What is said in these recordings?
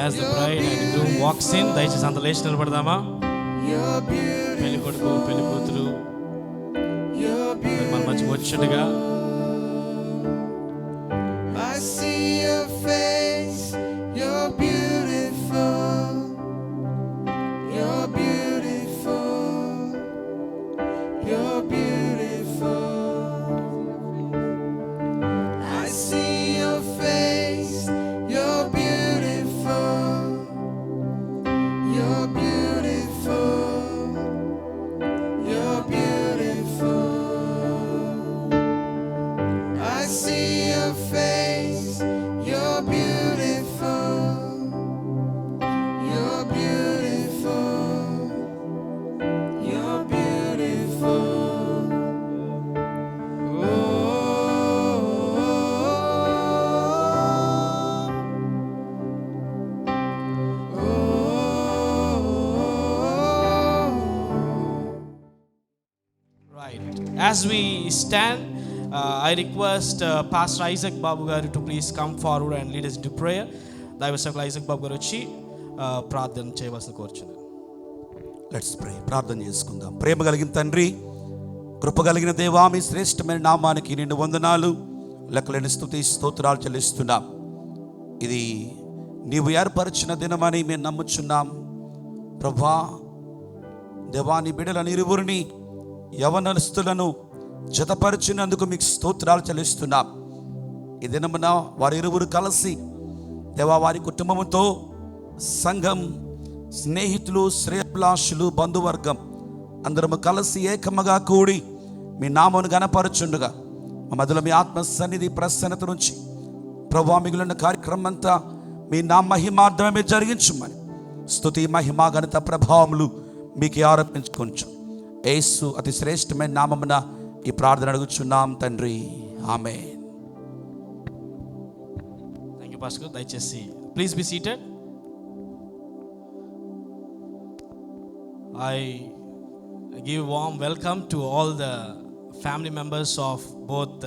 as the bride and groom walks in, దయచేసి అంత లేచి నిలబడదామా? పెళ్లి కొడుకు పెళ్లి కూతురు మన మధ్య వచ్చేట్టుగా. I see your face, you're beautiful, you're beautiful, you're beautiful. I see your face, you're beautiful, you're beautiful, you're beautiful. I see your face, you're beautiful, you're beautiful, you're beautiful. Right. As we stand, I request Pastor Isaac Babu garu to please come forward and lead us into prayer. దైవ సేవకులు Isaac బాబు గారు వచ్చి ప్రార్థన చేయవలసిన కోరుచున్నాను. Let's pray. ప్రార్థన చేసుకుందాం. ప్రేమ కలిగిన తండ్రి, కృప కలిగిన దేవా, మీ శ్రేష్టమైన నామానికి నిండు వందనాలు, లెక్కలేని స్తుతి స్తోత్రాలు చెల్లిస్తున్నాం. ఇది నీవు ఏర్పరిచిన దినమని మేము నమ్ముచున్నాం. ప్రభా దేవా, నీ బిడ్డలను ఇరువురిని యవనస్తులను జతపరిచినందుకు మీకు స్తోత్రాలు చెల్లిస్తున్నాం. ఈ దినమున వారి ఇరువురు కలిసి దేవా, వారి కుటుంబంతో, సంఘం, స్నేహితులు, శ్రేయభిలాషులు, బంధువర్గం అందరము కలిసి ఏకముగా కూడి మీ నామమును గణపరచుండగా మా మధ్యలో మీ ఆత్మ సన్నిధి ప్రసన్నత నుంచి ప్రభువా మిగిలిన కార్యక్రమం అంతా మీ నా మహిమార్థమే జరిగించుమని స్తుతి, మహిమ, ఘనత, ప్రభావములు మీకు ఆరోపించుకొంచు. యేసు అతి శ్రేష్టమైన నామమున ఈ ప్రార్థన అడుగుచున్నాం తండ్రి, ఆమేన్. Thank you pastor. దయచేసి please be seated. I give warm welcome to all the family members of both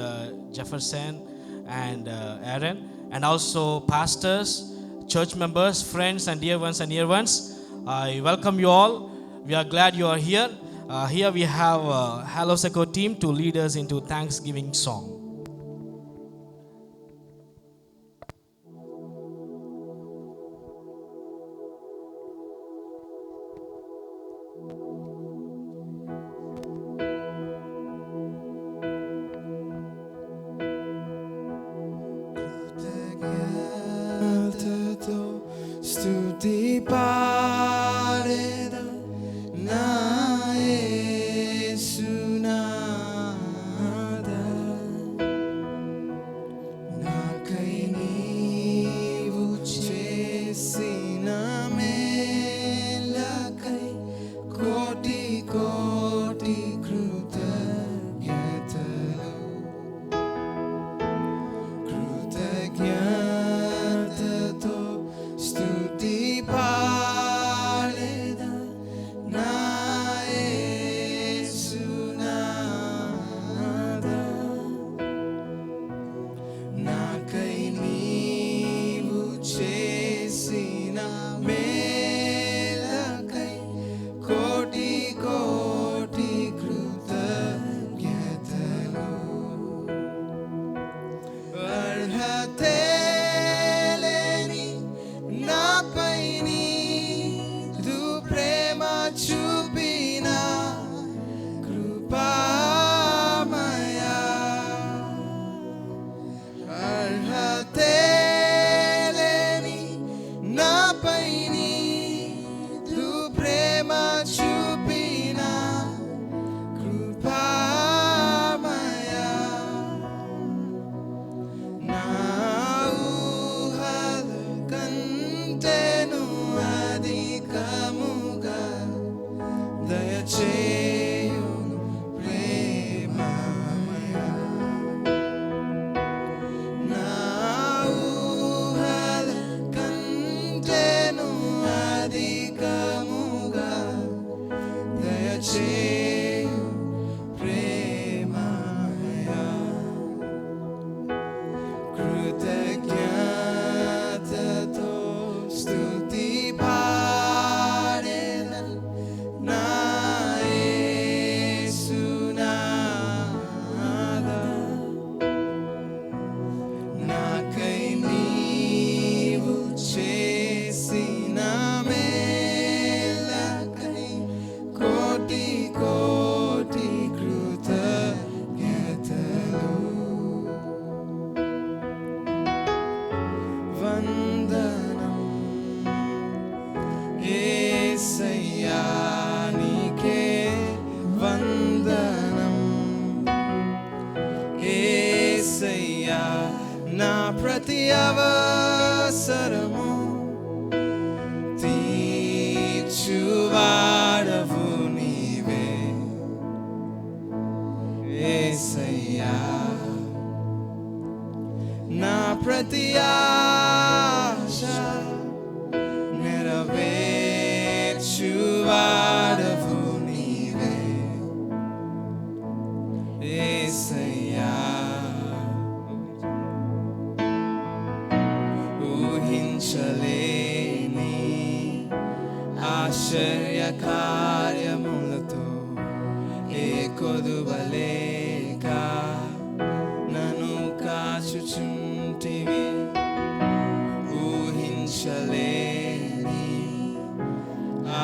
Jefferson and Aaron, and also pastors, church members, friends, and dear ones. I welcome you all. We are glad you are here. Here we have Hello Seco team to lead us into Thanksgiving song. స్తుతి పాడెద నా యేసునాథ, అవసరము తీర్చువాడవు నీవే యేసయ్యా నా ప్రతి ఆశ నెరవేర్చువాడవు నీవే యేసయ్యా ఊహించలేని ఆశ్చర్య కార్యములతో ఏ కొదువలేక నన్ను కాచుచుంటివి ఊహించలేని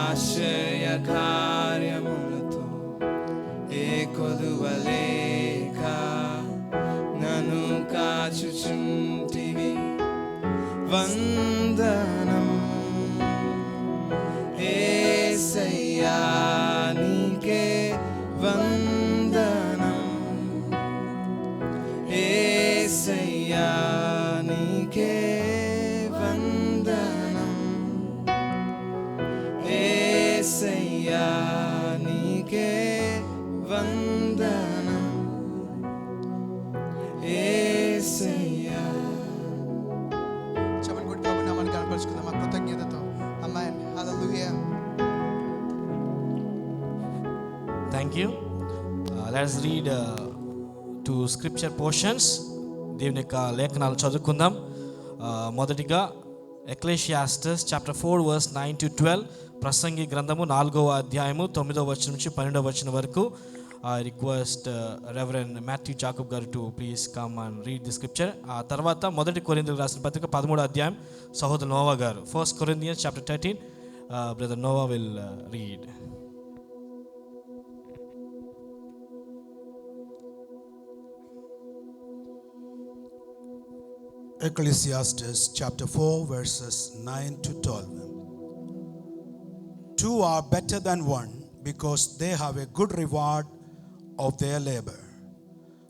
ఆశ్చర్య కార్యములతో ఏ కొదువలేక నన్ను కాచుచుంటివి వందనం యేసయ్యా నీకే వందనం యేసయ్యా నీకే వందనం యేసయ్యా నీకే వందనం యేసయ్యా చెప్పండి కూడా ప్రభు నామాన్ని కనపరుచుకుందాం మా కృతజ్ఞతతో ఆమేన్ హల్లెలూయా Thank you. Let's read two scripture portions. దేవుని యొక్క లేఖనాలు చదువుకుందాం. మొదటిగా ఎక్లేషియాస్టస్ చాప్టర్ 4 వర్స్ 9 to 12, ప్రసంగి గ్రంథము 4వ అధ్యాయము 9వ వచనం నుంచి 12వ వచనం వరకు. I request Reverend Matthew Jacob గారు to please come and read the scripture. ఆ తర్వాత మొదటి కొరింథీయులకు రాసిన పత్రిక 13వ అధ్యాయం సహోదరు నోవా గారు. 1 Corinthians chapter 13, brother Noah will read. Ecclesiastes chapter 4 verses 9 to 12. Two are better than one because they have a good reward of their labor.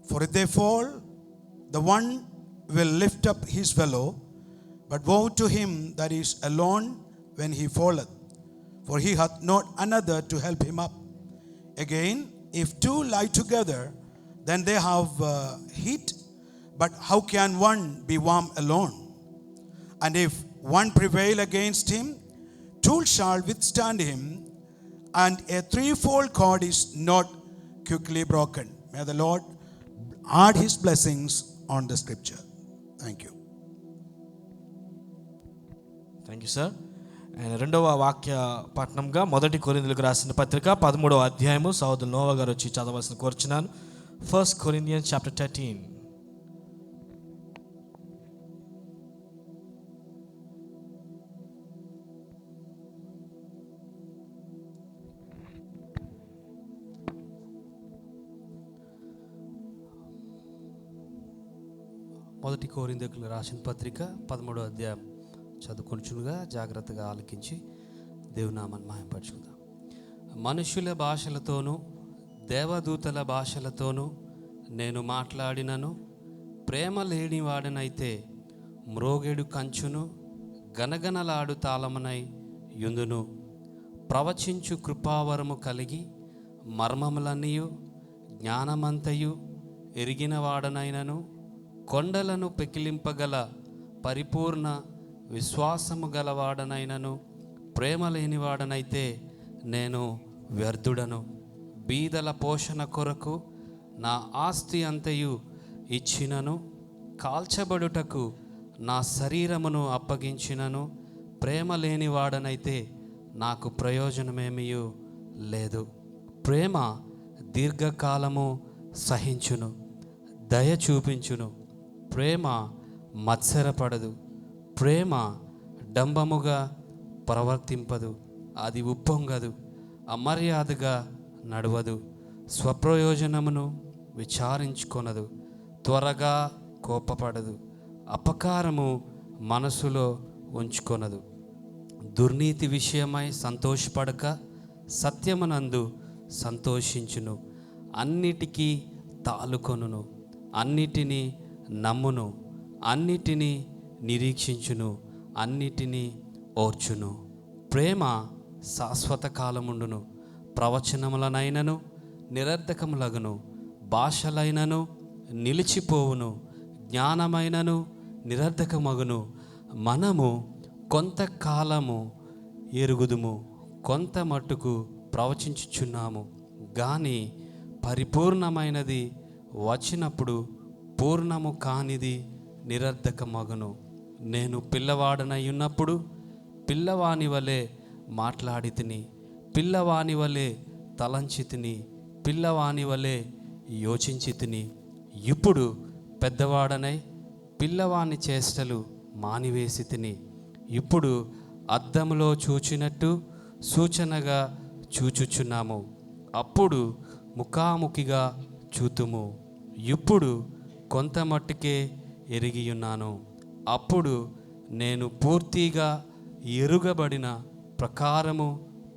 For if they fall, the one will lift up his fellow, but woe to him that is alone when he falleth, for he hath not another to help him up. Again, if two lie together, then they have heat, but how can one be warm alone? And if one prevail against him, two shall withstand him, and a threefold cord is not quickly broken. May the Lord add his blessings on the scripture. Thank you. Thank you sir. And రెండవ వాక్య పట్టణంగా మొదటి కొరింథీయులకు రాసిన పత్రిక 13వ అధ్యాయము సహోదరు Noah గారు వచ్చి చదవాల్సిన కోరుచున్నాను. 1 Corinthians chapter 13. మొదటి కొరింథీయులకు రాసిన పత్రిక 13వ అధ్యాయం చదువుకొనుచునుగా జాగ్రత్తగా ఆలకించి దేవునామాన్ని మహిమపరచుకుందాం. మనుషుల భాషలతోనూ దేవదూతల భాషలతోనూ నేను మాట్లాడినను, ప్రేమ లేనివాడనైతే మ్రోగెడు కంచును గనగనలాడు తాళమునై యుందును. ప్రవచించు కృపావరము కలిగి మర్మములన్నీయు జ్ఞానమంతయు ఎరిగినవాడనైనను, కొండలను పెకిలింపగల పరిపూర్ణ విశ్వాసము గలవాడనైనను, ప్రేమ లేనివాడనైతే నేను వ్యర్థుడను. బీదల పోషణ కొరకు నా ఆస్తి అంతయు ఇచ్చినను, కాల్చబడుటకు నా శరీరమును అప్పగించినను, ప్రేమ లేనివాడనైతే నాకు ప్రయోజనమేమియూ లేదు. ప్రేమ దీర్ఘకాలము సహించును, దయ చూపించును. ప్రేమ మత్సరపడదు. ప్రేమ డంబముగా ప్రవర్తింపదు. అది ఉప్పొంగదు, అమర్యాదగా నడవదు, స్వప్రయోజనమును విచారించుకొనదు, త్వరగా కోపపడదు, అపకారము మనసులో ఉంచుకొనదు. దుర్నీతి విషయమై సంతోషపడక సత్యమునందు సంతోషించును. అన్నిటికీ తాలుకొనును, అన్నిటినీ నమ్మును, అన్నిటినీ నిరీక్షించును, అన్నిటినీ ఓర్చును. ప్రేమ శాశ్వత కాలముండును. ప్రవచనములనైనను నిరర్ధకములగును, భాషలైనను నిలిచిపోవును, జ్ఞానమైనను నిరర్ధకమగును. మనము కొంతకాలము ఎరుగుదుము, కొంత మట్టుకు ప్రవచించుచున్నాము, గాని పరిపూర్ణమైనది వచ్చినప్పుడు పూర్ణము కానిది నిరర్ధకమగును. నేను పిల్లవాడనై ఉన్నప్పుడు పిల్లవాని వలె మాట్లాడి తిని, పిల్లవాని వలె తలంచి తిని, పిల్లవాని వలె యోచించి తిని. ఇప్పుడు పెద్దవాడనై పిల్లవాని చేష్టలు మానివేసి తిని. ఇప్పుడు అద్దములో చూచినట్టు సూచనగా చూచుచున్నాము, అప్పుడు ముఖాముఖిగా చూతుము. ఇప్పుడు కొంత మట్టుకే ఎరిగియున్నాను, అప్పుడు నేను పూర్తిగా ఎరుగబడిన ప్రకారము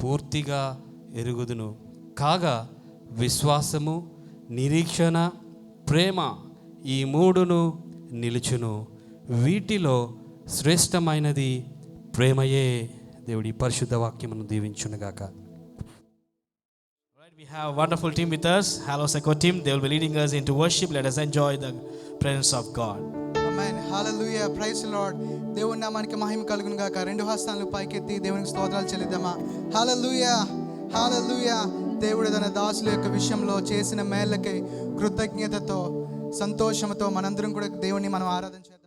పూర్తిగా ఎరుగుదును. కాగా విశ్వాసము, నిరీక్షణ, ప్రేమ ఈ మూడును నిలుచును. వీటిలో శ్రేష్టమైనది ప్రేమయే. దేవుడి పరిశుద్ధ వాక్యమును దీవించునుగాక. Right, we have a wonderful team with us. Hello Seco team. They will be leading us into worship. Let us enjoy the presence of God. ఆమేన్. హల్లెలూయా. Praise the Lord. దేవుని నామానికి మహిమ కలుగును గాక. రెండు హస్తాలను పైకెత్తి దేవునికి స్తోత్రాలు చెల్లిద్దామా. హల్లెలూయా. హల్లెలూయా. దేవుడు తన దాసుల యొక్క విషయంలో చేసిన మేళ్ళకై కృతజ్ఞతతో సంతోషంతో మనందరం కూడా దేవుని మనం ఆరాధన చేద్దాం.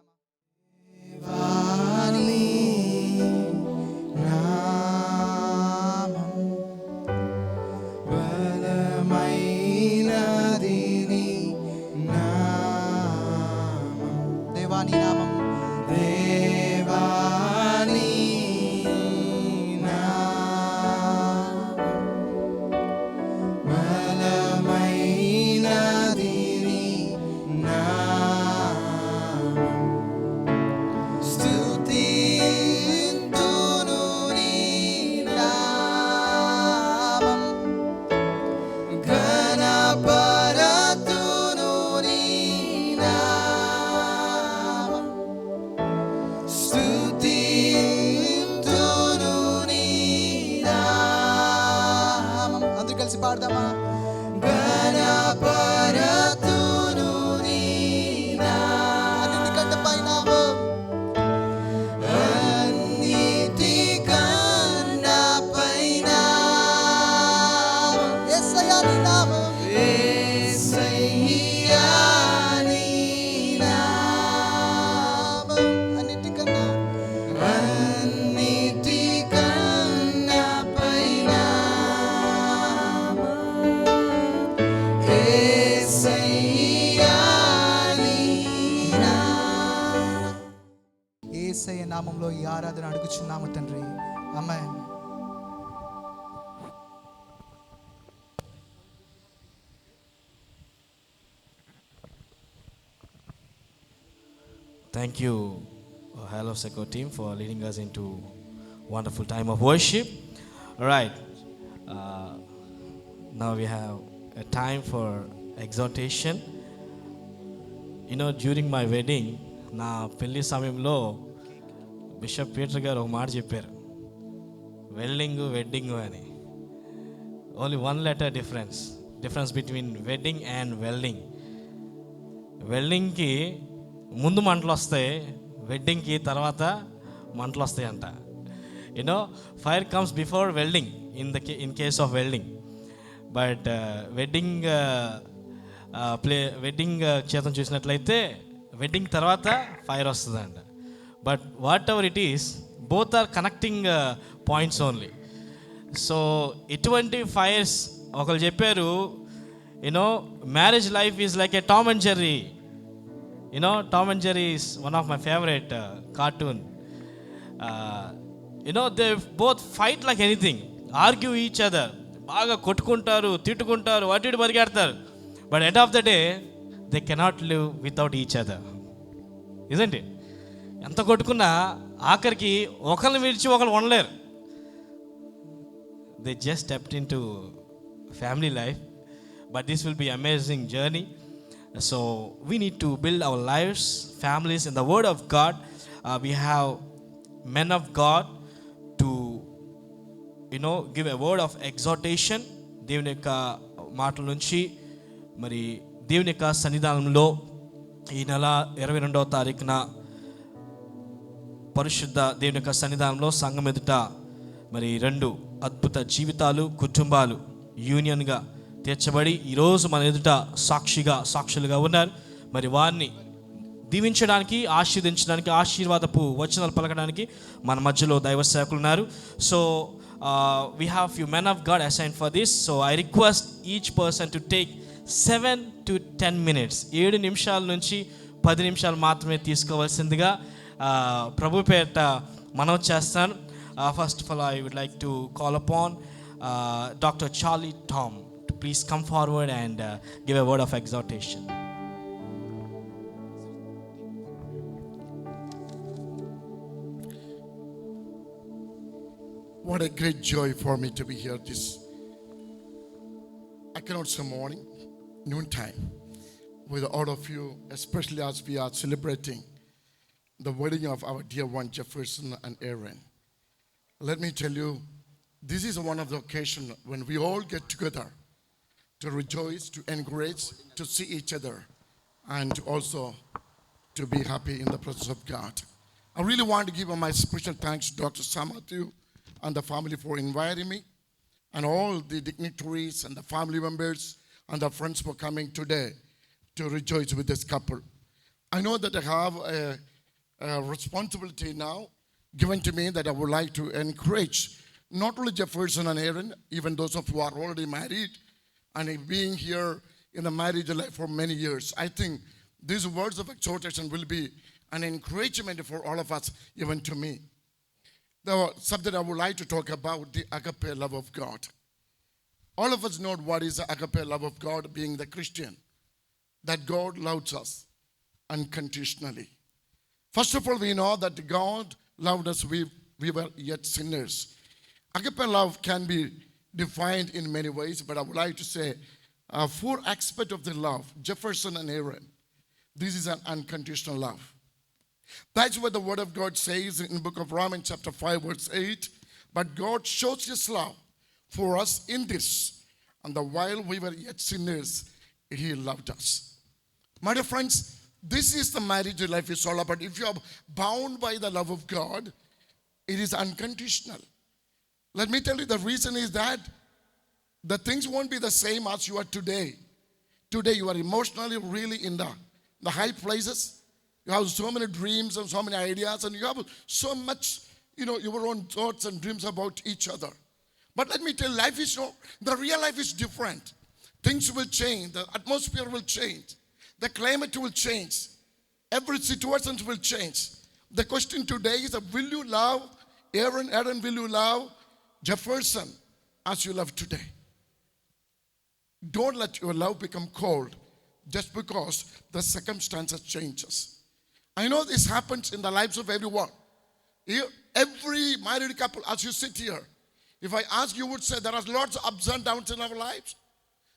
దేవాని నామం దేవాని బలమైనది స్తుతింతును నీ నామం ఘనపరతును నీ నామం స్తుతింతును నీ నామం. అందరూ కలిసి పాడదామా. ఘనపరతును నీ నామం అన్నిటికంటే పై నామం అన్నిటికన్నా పైన యేసయ్యా నీ నామం. యేసయ్యా నీ నామం అన్నిటికన్నా అన్నిటికన్నా పైన యేసయ్యా నీ నామం. యేసయ్య నామంలో ఈ ఆరాధన అడుగుచున్నాము తండ్రి. ఆమేన్. Thank you, Hello Seco team, for leading us into wonderful time of worship. All right, now we have a time for exhortation. You know, during my wedding, నా పెళ్లి సమయంలో బిషప్ పీటర్ గారు ఒక మాట చెప్పారు, వెడ్డింగ్ అని. Only one letter difference between wedding and welding. వెల్డింగ్కి ముందు మంటలు వస్తాయి, వెడ్డింగ్కి తర్వాత మంటలు వస్తాయంట. You know, fire comes before welding in case of welding. But wedding చేతం చూసినట్లయితే వెడ్డింగ్ తర్వాత ఫైర్ వస్తుందంట. But whatever it is, both are connecting points only. So ఇటువంటి ఫైర్స్, ఒకరు చెప్పారు, you know, marriage life is like a Tom and Jerry. Tom and Jerry is one of my favorite cartoon. They both fight like anything, argue each other, బాగా కొట్టుకుంటారు, తిట్టుకుంటారు, అటు ఇటు పరిగెడతారు. But end of the day they cannot live without each other, isn't it? ఎంత కొట్టుకున్నా ఆఖరికి ఒకరిని విడిచి ఒకరు ఉండలేరు. They just stepped into family life. But this will be amazing journey. So we need to build our lives, families in the Word of God. We have men of God to give a word of exhortation. దేవుని యొక్క మాటల నుంచి మరి దేవుని యొక్క సన్నిధానంలో ఈ నెల 22వ తారీఖున పరిశుద్ధ దేవుని యొక్క సన్నిధానంలో సంఘం ఎదుట మరి 2 అద్భుత జీవితాలు, కుటుంబాలు యూనియన్గా తీర్చబడి ఈరోజు మన ఎదుట సాక్షులుగా ఉన్నారు. మరి వారిని దీవించడానికి, ఆశీర్వదించడానికి, ఆశీర్వాదపు వచనాలు పలకడానికి మన మధ్యలో దైవ సేవకులు ఉన్నారు. So we have few men of God assigned for this. So I request each person to take 7 to 10 minutes. 7 నిమిషాల నుంచి 10 నిమిషాలు మాత్రమే తీసుకోవాల్సిందిగా ప్రభు పేరిట మనవి చేస్తాను. First of all, I would like to call upon Dr. Charlie Tom to please come forward and give a word of exhortation. What a great joy for me to be here this I cannot say morning, noontime, with all of you, especially as we are celebrating the wedding of our dear one Jefferson and Aaron. Let me tell you, this is one of the occasions when we all get together to rejoice, to encourage, to see each other, and also to be happy in the presence of God. I really want to give my special thanks to Dr. Sam Matthew and the family for inviting me, and all the dignitaries and the family members and the friends for coming today to rejoice with this couple. I know that I have a responsibility now given to me that I would like to encourage not only Jefferson and Aaron, even those of you who are already married and being here in the marriage life for many years. I think these words of exhortation will be an encouragement for all of us, even to me. The subject I would like to talk about, the agape love of God. All of us know what is the agape love of God, being the Christian, that God loves us unconditionally. First of all, we know that God loved us, we were yet sinners. Agape love can be defined in many ways, but I would like to say 4 aspects of the love, Jefferson and Aaron. This is an unconditional love. That's what the word of God says in the book of Romans chapter 5 verse 8. But God shows his love for us in this, and while we were yet sinners, he loved us. My dear friends, this is the marriage life is all about. If you are bound by the love of God, it is unconditional. Let me tell you, the reason is that the things won't be the same as you are today. Today you are emotionally really in the high places. You have so many dreams and so many ideas, and you have so much, your own thoughts and dreams about each other. But let me tell you, life is the real life is different. Things will change. The atmosphere will change. The climate will change. Every situation will change. The question today is, will you love Aaron? Aaron, will you love Jefferson as you love today? Don't let your love become cold just because the circumstances changes. I know this happens in the lives of everyone. Every married couple, as you sit here, if I ask, you would say there are lots of ups and downs in our lives.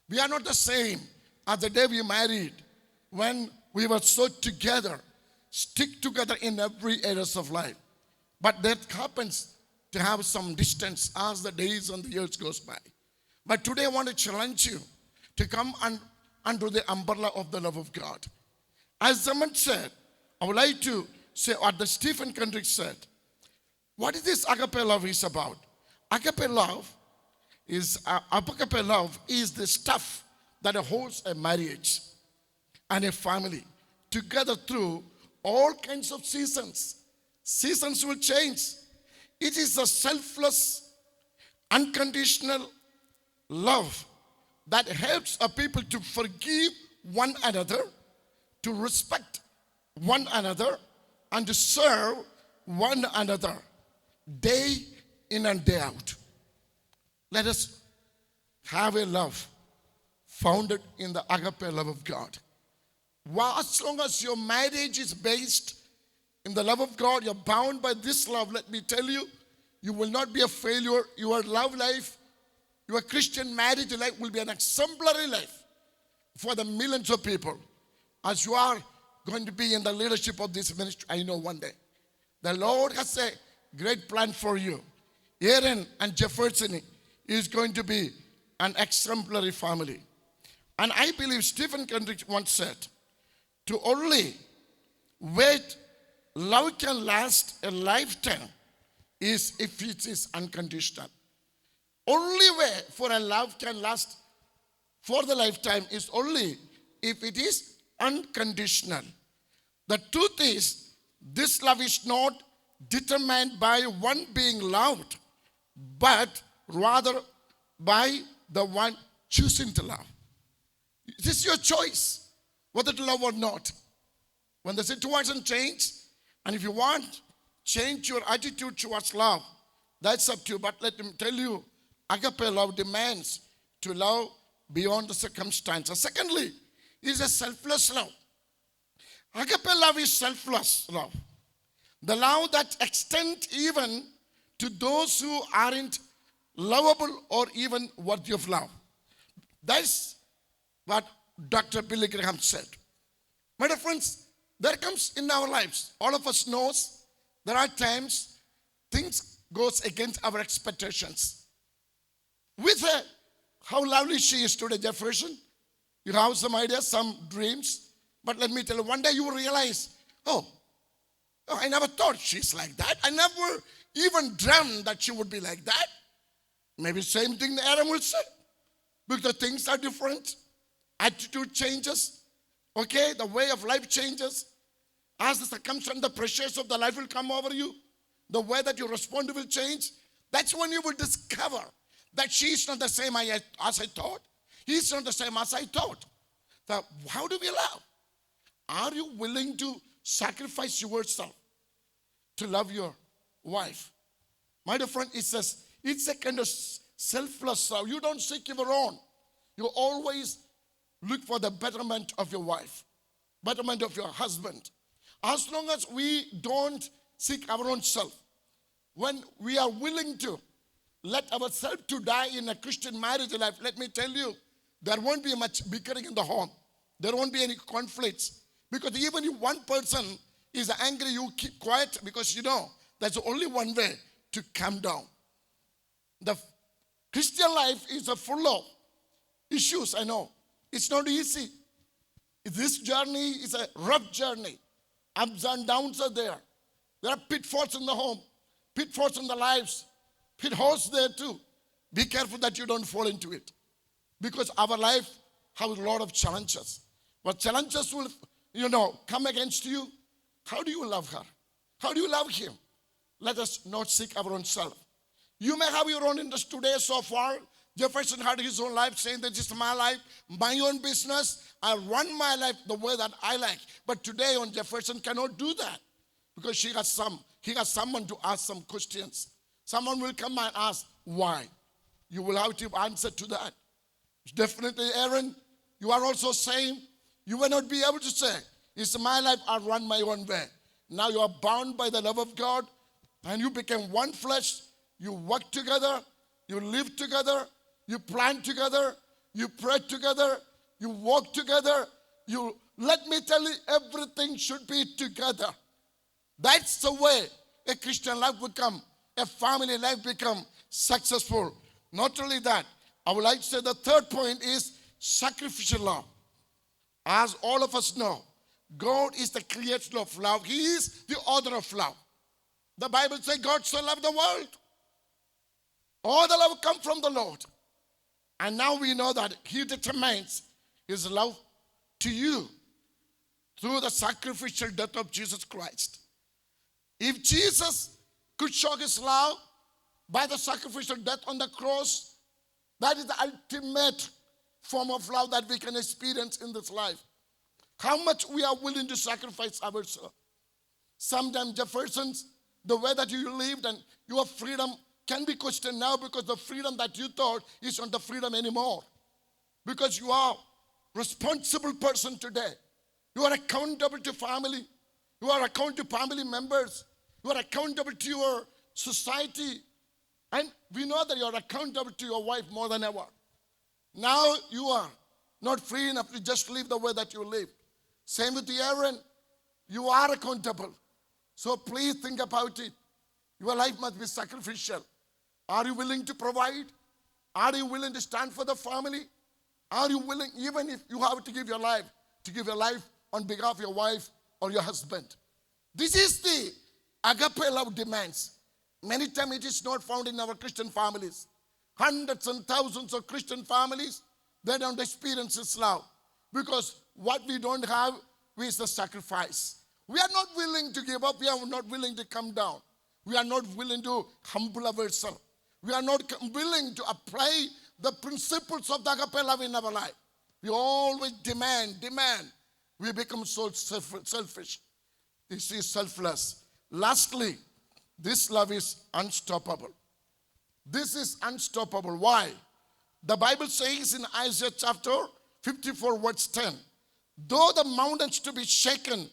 We are not the same as the day we married, when we were so together, stick together in every areas of life. But that happens to have some distance as the days and the years goes by. But today I want to challenge you to come under the umbrella of the love of God. As someone said, I would like to say what the Stephen Kendrick said. What is this agape love is about? Agape love is the stuff that holds a marriage and a family together through all kinds of seasons. Seasons will change. It is a selfless, unconditional love that helps a people to forgive one another, to respect one another, and to serve one another day in and day out. Let us have a love founded in the agape love of God. As long as your marriage is based in the love of God, you're bound by this love, let me tell you, you will not be a failure. Your love life, your Christian marriage life will be an exemplary life for the millions of people. As you are going to be in the leadership of this ministry, I know one day the Lord has a great plan for you. Aaron and Jefferson is going to be an exemplary family. And I believe Stephen Kendrick once said, to only wait love can last a lifetime is if it is unconditional. Only way for a love can last for the lifetime is only if it is unconditional. The truth is, this love is not determined by one being loved, but rather by the one choosing to love. It is your choice whether to love or not. When the situation changes, and if you want, change your attitude towards love, that's up to you. But let me tell you, agape love demands to love beyond the circumstances. Secondly, is a selfless love. Agape love is selfless love. The love that extends even to those who aren't lovable or even worthy of love. That's what Dr. Billy Graham said. My dear friends, there comes in our lives, all of us knows, there are times things goes against our expectations. With her, how lovely she is today, Jefferson. You have some ideas, some dreams. But let me tell you, one day you will realize, oh, I never thought she's like that. I never even dreamed that she would be like that. Maybe same thing Aaron will say. Because things are different. Attitude changes. Okay, the way of life changes. As the circumstance, the pressures of the life will come over you. The way that you respond will change. That's when you will discover that she's not the same as I thought. He's not the same as I thought. So how do we love? Are you willing to sacrifice yourself to love your wife? My dear friend, it says, it's a kind of selfless love. You don't seek your own. You always look for the betterment of your wife, betterment of your husband. As long as we don't seek our own self, when we are willing to let ourselves to die in a Christian marriage life, let me tell you, there won't be much bickering in the home. There won't be any conflicts. Because even if one person is angry, you keep quiet because you know that's only one way to calm down. The Christian life is full of issues, I know. It's not easy. This journey is a rough journey. Ups and downs are there. There are pitfalls in the home, pitfalls in the lives, pitfalls there too. Be careful that you don't fall into it. Because our life has a lot of challenges. But challenges will, come against you. How do you love her? How do you love him? Let us not seek our own self. You may have your own interest today so far. Jefferson had his own life saying that this is my life, my own business. I run my life the way that I like. But today on Jefferson cannot do that because he has someone to ask some questions. Someone will come and ask why. You will have to answer to that. Definitely, Aaron, you are also saying you will not be able to say, it's my life, I run my own way. Now you are bound by the love of God and you become one flesh. You work together, you live together, you plan together, you pray together, you walk together. Let me tell you, everything should be together. That's the way a Christian life become, a family life become successful. Not only that, I would like to say the third point is sacrificial love. As all of us know, God is the creator of love. He is the author of love. The Bible says God so loved the world. All the love comes from the Lord. And now we know that he determines his love to you through the sacrificial death of Jesus Christ. If Jesus could show his love by the sacrificial death on the cross, that is the ultimate form of love that we can experience in this life. How much we are willing to sacrifice ourselves. Sometimes, Jeffersons, the way that you lived and your freedom can be questioned now because the freedom that you thought is not the freedom anymore. Because you are a responsible person today. You are accountable to family. You are accountable to family members. You are accountable to your society. And we know that you are accountable to your wife more than ever. Now you are not free enough to just live the way that you live. Same with Aaron. You are accountable. So please think about it. Your life must be sacrificial. Are you willing to provide? Are you willing to stand for the family? Are you willing, even if you have to give your life on behalf of your wife or your husband? This is the agape love demands. Many times it is not found in our Christian families. Hundreds and thousands of Christian families, they don't experience this love. Because what we don't have is the sacrifice. We are not willing to give up. We are not willing to come down. We are not willing to humble ourselves. We are not willing to apply the principles of the agape love in our life. We always demand. We become so selfish. This is selfless. Lastly, this love is unstoppable. This is unstoppable. Why? The Bible says in Isaiah chapter 54 verse 10, though the mountains to be shaken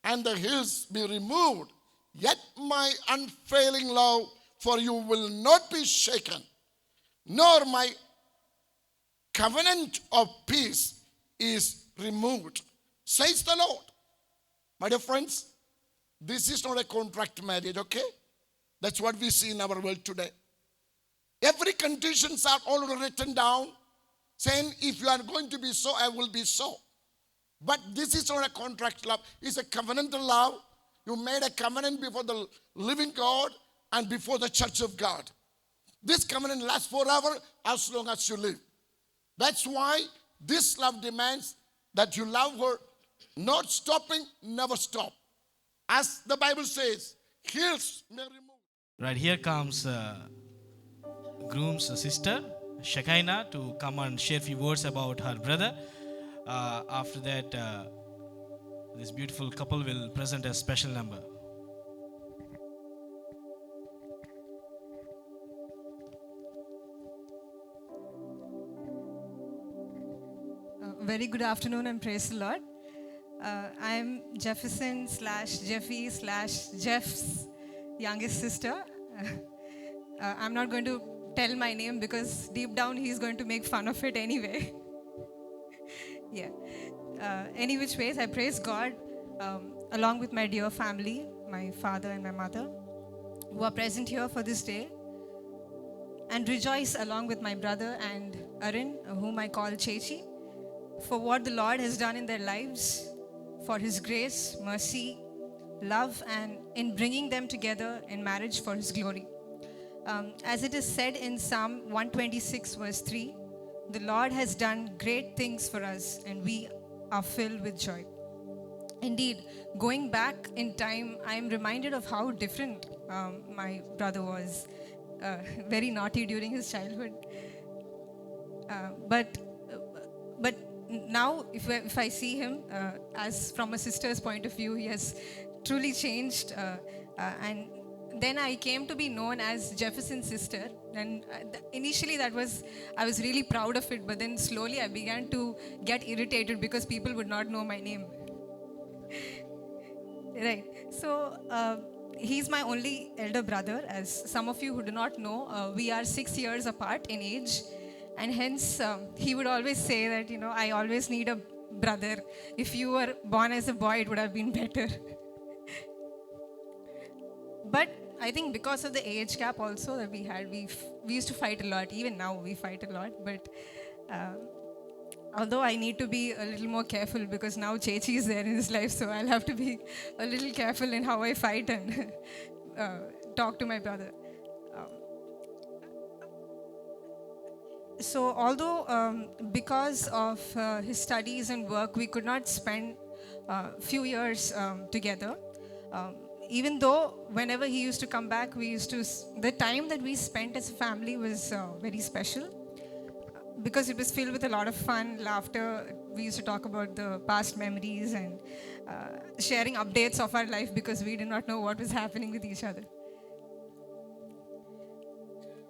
and the hills be removed, yet my unfailing love for you will not be shaken, nor my covenant of peace is removed, says the Lord. My dear friends, this is not a contract marriage, okay? That's what we see in our world today. Every conditions are already written down, saying if you are going to be so, I will be so. But this is not a contract love. It's a covenantal love. You made a covenant before the living God and before the church of God. This covenant lasts forever as long as you live. That's why this love demands that you love her, not stopping, never stop. As the Bible says, hills may remove. Right, here comes groom's sister, Shekinah, to come and share a few words about her brother. After that, this beautiful couple will present a special number. Very good afternoon and praise the Lord. I'm Jefferson slash Jeffy slash Jeff's youngest sister. I'm not going to tell my name because deep down he's going to make fun of it anyway. Yeah. Any which ways, I praise God along with my dear family, my father and my mother, who are present here for this day, and rejoice along with my brother and Arun, whom I call Chechi, for what the Lord has done in their lives, for His grace, mercy, love, and in bringing them together in marriage for His glory. As it is said in Psalm 126 verse 3, the Lord has done great things for us and we are filled with joy. Indeed, going back in time, I am reminded of how different my brother was. Very naughty during his childhood. But now, if I see him, as from a sister's point of view, he has truly changed. And then I came to be known as Jefferson's sister. And initially I was really proud of it. But then slowly I began to get irritated because people would not know my name. Right. So he's my only elder brother. As some of you who do not know, we are 6 years apart in age. And hence, he would always say that, I always need a brother. If you were born as a boy, it would have been better. But I think because of the age gap also that we had, we used to fight a lot. Even now, we fight a lot. But although I need to be a little more careful because now Chechi is there in his life, so I'll have to be a little careful in how I fight and talk to my brother. So although because of his studies and work, we could not spend a few years together, even though whenever he used to come back, the time that we spent as a family was very special because it was filled with a lot of fun, laughter. We used to talk about the past memories and sharing updates of our life because we did not know what was happening with each other.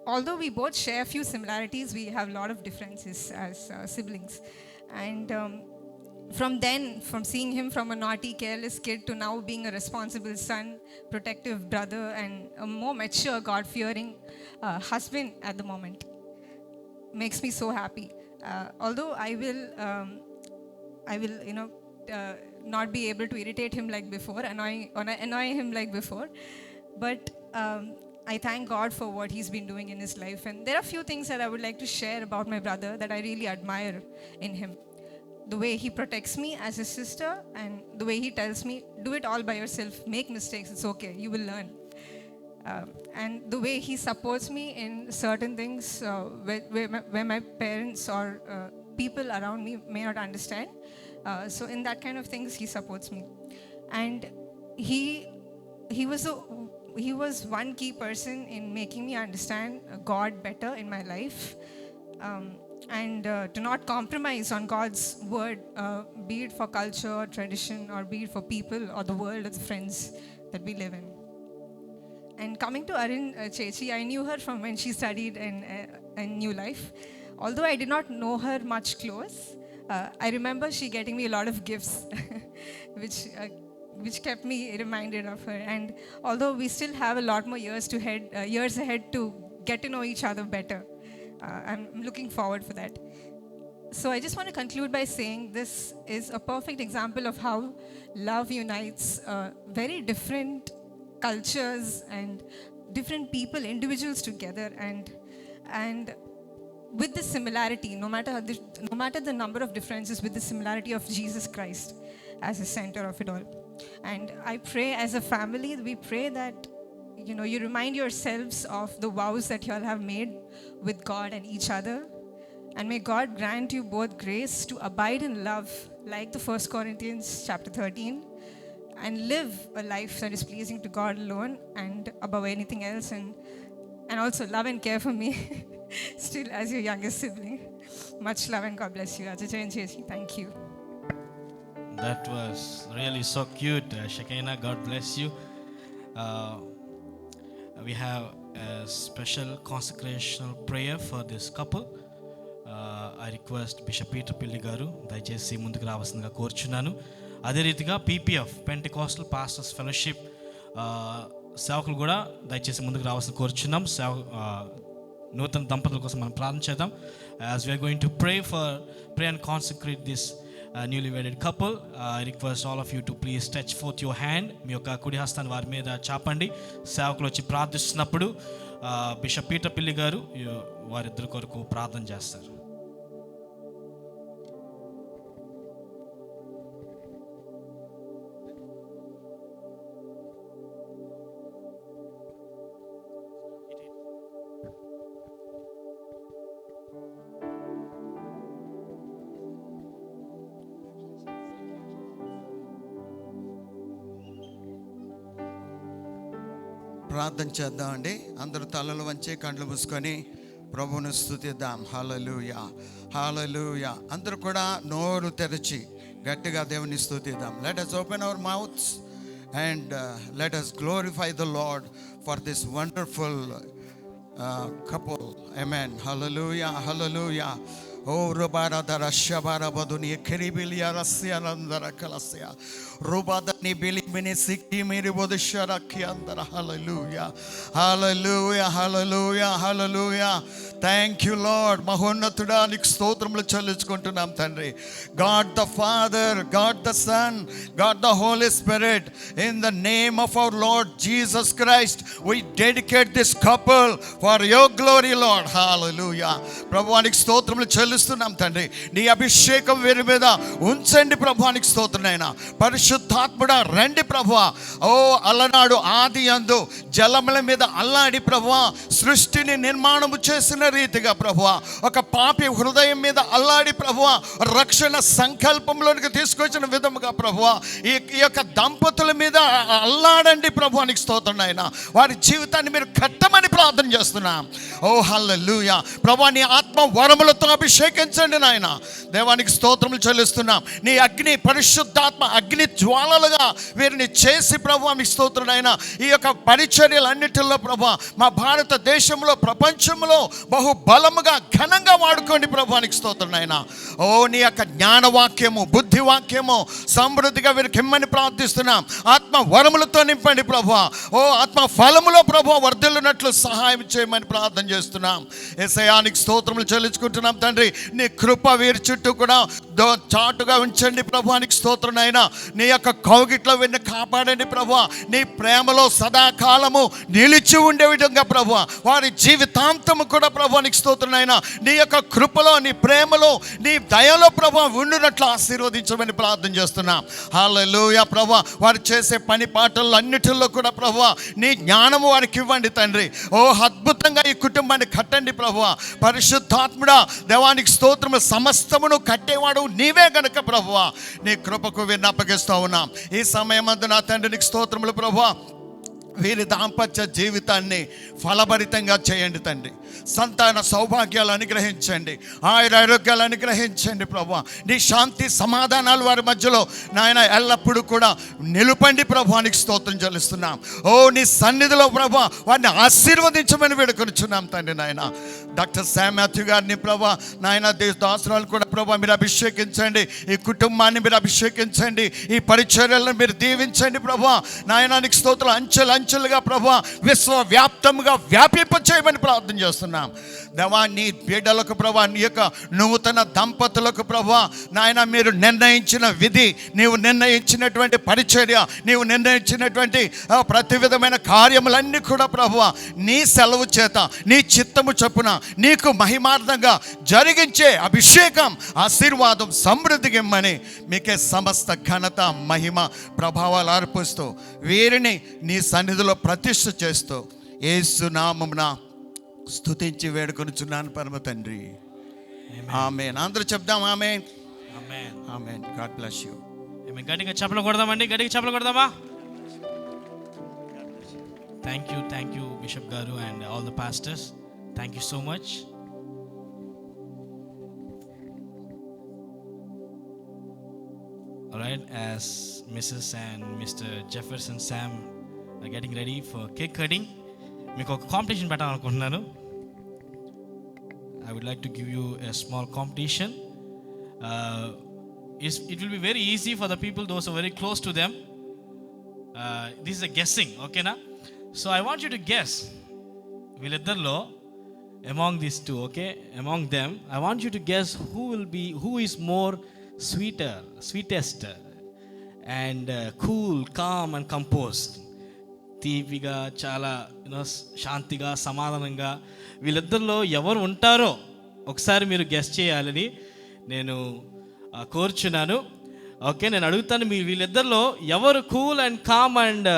Although we both share a few similarities, we have a lot of differences as siblings. And from seeing him from a naughty, careless kid to now being a responsible son, protective brother, and a more mature, God-fearing husband at the moment, makes me so happy. Although I will, not be able to irritate him like before, annoy him like before, but I thank God for what He's been doing in his life. And there are a few things that I would like to share about my brother that I really admire in him. The way he protects me as his sister, and the way he tells me, do it all by yourself, make mistakes, it's okay, you will learn. And the way he supports me in certain things where my parents or people around me may not understand. So in that kind of things, he supports me. And he was one key person in making me understand God better in my life. And to not compromise on God's word, be it for culture or tradition, or be it for people or the world or the friends that we live in. And coming to Arun Chechi, I knew her from when she studied in New Life. Although I did not know her much close, I remember she getting me a lot of gifts, which kept me reminded of her. And although we still have a lot more years ahead to get to know each other better, I'm looking forward for that. So I just want to conclude by saying this is a perfect example of how love unites very different cultures and different people, individuals together, and with the similarity, no matter the number of differences, with the similarity of Jesus Christ as the center of it all. And I pray as a family, we pray that you remind yourselves of the vows that you all have made with God and each other. And may God grant you both grace to abide in love, like the 1 Corinthians chapter 13, and live a life that is pleasing to God alone and above anything else. And also love and care for me, still as your youngest sibling. Much love and God bless you. Ajay and Chechi, thank you. That was really so cute, Shekinah. God bless you. We have a special consecrational prayer for this couple. I request Bishop Peter Pilli garu దయచేసి ముందుకు రావాల్సిందిగా కోరుచున్నాను. అదే రీతిగా PPF పెంటెకాస్టల్ pastors fellowship సేవకులు కూడా దయచేసి ముందుకు రావాల్సిన కోరుచున్నాం. నూతన దంపతుల కోసం మనం ప్రార్థన చేద్దాం. As we are going to pray and consecrate this newly wedded couple, I request all of you to please stretch forth your hand. మీ యొక్క కుడి హస్తాన్ని వారి మీద చాపండి. సేవకులు వచ్చి ప్రార్థిస్తున్నప్పుడు బిషప్ పీటర్ పిల్లి గారు వారిద్దరి కొరకు ప్రార్థన చేస్తారు. ప్రార్థన చేద్దామండి. అందరూ తలలు వంచి కండ్లు మూసుకొని ప్రభువును స్తుతిద్దాం. హల్లెలూయా, హల్లెలూయా. అందరూ కూడా నోరు తెరిచి గట్టిగా దేవుని స్తుతిద్దాం. Let us open our mouths and let us glorify the Lord for this wonderful couple. Amen. Hallelujah, hallelujah. Oh, Rubara Darashabara Baduni, Keribilia Rasianandara Kalasia, Rubadani Bilimini Siki Miribodisharakiandara. Hallelujah, hallelujah, hallelujah, hallelujah. Thank you, Lord. Mahonnatudanik Stotramlu Chaliskuntunam Tandri. God the Father, God the Son, God the Holy Spirit, in the name of our Lord Jesus Christ, we dedicate this couple for your glory, Lord. Hallelujah. Prabhuvanik Stotramlu Chalistunnam Tandri. Nee abhishekam veeri meeda unchandi Prabhuvanik Stotranaina. Parishuddhatmuda rendi Prabhuva. Oh, allanadu aadi yandu jalamula meeda alladi Prabhuva సృష్టిని నిర్మాణము చేసిన రీతిగా ప్రభువా ఒక పాపి హృదయం మీద అల్లాడి ప్రభువా రక్షణ సంకల్పంలోనికి తీసుకొచ్చిన విధముగా ప్రభువా ఈ యొక్క దంపతుల మీద అల్లాడండి ప్రభువానికి స్తోత్రం నాయన. వారి జీవితాన్ని మీరు కట్టమని ప్రార్థన చేస్తున్నాం. ఓ హల్లెలూయా. ప్రభువా నీ ఆత్మ వరములతో అభిషేకించండి నాయన. దేవానికి స్తోత్రములు చెల్లిస్తున్నాం. నీ అగ్ని పరిశుద్ధాత్మ అగ్ని జ్వాలలుగా వీరిని చేసి ప్రభువా మీకు స్తోత్రం నాయన. ఈ యొక్క పరిచర్యలన్నిటిలో ప్రభువా మా భారతదేశంలో ప్రపంచంలో బహు బలముగా ఘనంగా వాడుకోండి ప్రభువానికి స్తోత్రం నాయన. ఓ నీ యొక్క జ్ఞానవాక్యము, బుద్ధివాక్యము సమృద్ధిగా వీరికి ఇమ్మని ప్రార్థిస్తున్నాం. ఆత్మ వరములతో నింపండి ప్రభువా. ఓ ఆత్మ ఫలములో ప్రభువా వర్ధిల్లునట్లు సహాయం చేయమని ప్రార్థన చేస్తున్నాం. యేసయ్యానికి స్తోత్రములు చెల్లించుకుంటున్నాం తండ్రి. నీ కృప వీరి చుట్టూ కూడా చాటుగా ఉంచండి ప్రభువానికి స్తోత్రం నాయన. నీ యొక్క కౌగిట్లో వీరిని కాపాడండి ప్రభువా. నీ ప్రేమలో సదాకాలము నిలిచి ఉండే విధంగా ప్రభువా, వారి జీవితాంతము కూడా ప్రభువానికి స్తోత్రం నాయన. నీ యొక్క కృపలో, నీ ప్రేమలో, నీ దయలో ప్రభువా ఉండునట్లు ఆశీర్వదించమని ప్రార్థన చేస్తున్నాం. హల్లెలూయా ప్రభువా. వారు చేసే పని పాటల్లో అన్నిటిలో కూడా ప్రభువా నీ జ్ఞానము వారికి ఇవ్వండి తండ్రి. ఓ అద్భుతంగా ఈ కుటుంబాన్ని కట్టండి ప్రభువా. పరిశుద్ధాత్ముడా దేవానికి స్తోత్రము. సమస్తమును కట్టేవాడు నీవే గనుక ప్రభువా నీ కృపకు వీరిని అప్పగిస్తూ ఉన్నాం. ఈ సమయమందు నా తండ్రి నీకు స్తోత్రములు ప్రభువా. వీరి దాంపత్య జీవితాన్ని ఫలభరితంగా చేయండి తండ్రి. సంతాన సౌభాగ్యాలు అనుగ్రహించండి, ఆరోగ్యాలు అనుగ్రహించండి ప్రభువా. నీ శాంతి సమాధానాలు వారి మధ్యలో నాయన ఎల్లప్పుడూ కూడా నిలుపండి ప్రభువానికి స్తోత్రం చెల్లిస్తున్నాం. ఓ నీ సన్నిధిలో ప్రభువా వారిని ఆశీర్వదించమని వేడుకొనిచున్నాం తండ్రి నాయన. డాక్టర్ శామ్ మాథ్యూ గారిని ప్రభా నాయన దాసరాలు కూడా ప్రభా మీరు అభిషేకించండి. ఈ కుటుంబాన్ని మీరు అభిషేకించండి. ఈ పరిచర్యలను మీరు దీవించండి ప్రభా. నాయనానికి స్తోత్రం. అంచెలుగా ప్రభా విశ్వవ్యాప్తంగా వ్యాపింప చేయమని ప్రార్థన చేస్తున్నాం. దేవా నీ బిడ్డలకు ప్రభా, నీ యొక్క నూతన దంపతులకు ప్రభా నాయన మీరు నిర్ణయించిన విధి, నీవు నిర్ణయించినటువంటి పరిచర్య, నీవు నిర్ణయించినటువంటి ప్రతి విధమైన కార్యములన్నీ కూడా ప్రభువా నీ సెలవు చేత, నీ చిత్తము చొప్పున నీకు మహిమార్థంగా జరిగించే అభిషేకం, ఆశీర్వాదం సమృద్ధిగా ఇమ్మని మీకే సమస్త ఘనత, మహిమ, ప్రభావాలు అర్పిస్తూ వీరిని నీ సన్నిధిలో ప్రతిష్ఠ చేస్తూ యేసు నామమున స్తుతించి వేడుకొనుచున్నాను పరమ తండ్రి. ఆమేన్. అందరూ చెప్దాం ఆమేన్. ఆమేన్. ఆమేన్. God bless you. ఆమేన్. గట్టిగా చప్పట్లు కొడదామండి. గట్టిగా చప్పట్లు కొడదామా? థ్యాంక్ యూ బిషప్ గారు and all the pastors. Thank you so much. All right, as Mrs. and Mr. Jefferson Sam are getting ready for cake cutting, మీకు ఒక కాంపిటీషన్ పెట్టాలనుకుంటున్నాను. I would like to give you a small competition. It will be very easy for the people, those who are very close to them. This is a guessing, okay na? So I want you to guess. వీళ్ళిద్దరిలో among these two, okay, among them, I want you to guess who is more sweetest and cool, calm and composed. తీపిగా, చాలా శాంతిగా, సమాధానంగా వీళ్ళిద్దరిలో ఎవరు ఉంటారో ఒకసారి మీరు గెస్ చేయాలని నేను కోరుచున్నాను. ఓకే, నేను అడుగుతాను, మీ వీళ్ళిద్దరిలో ఎవరు cool and calm and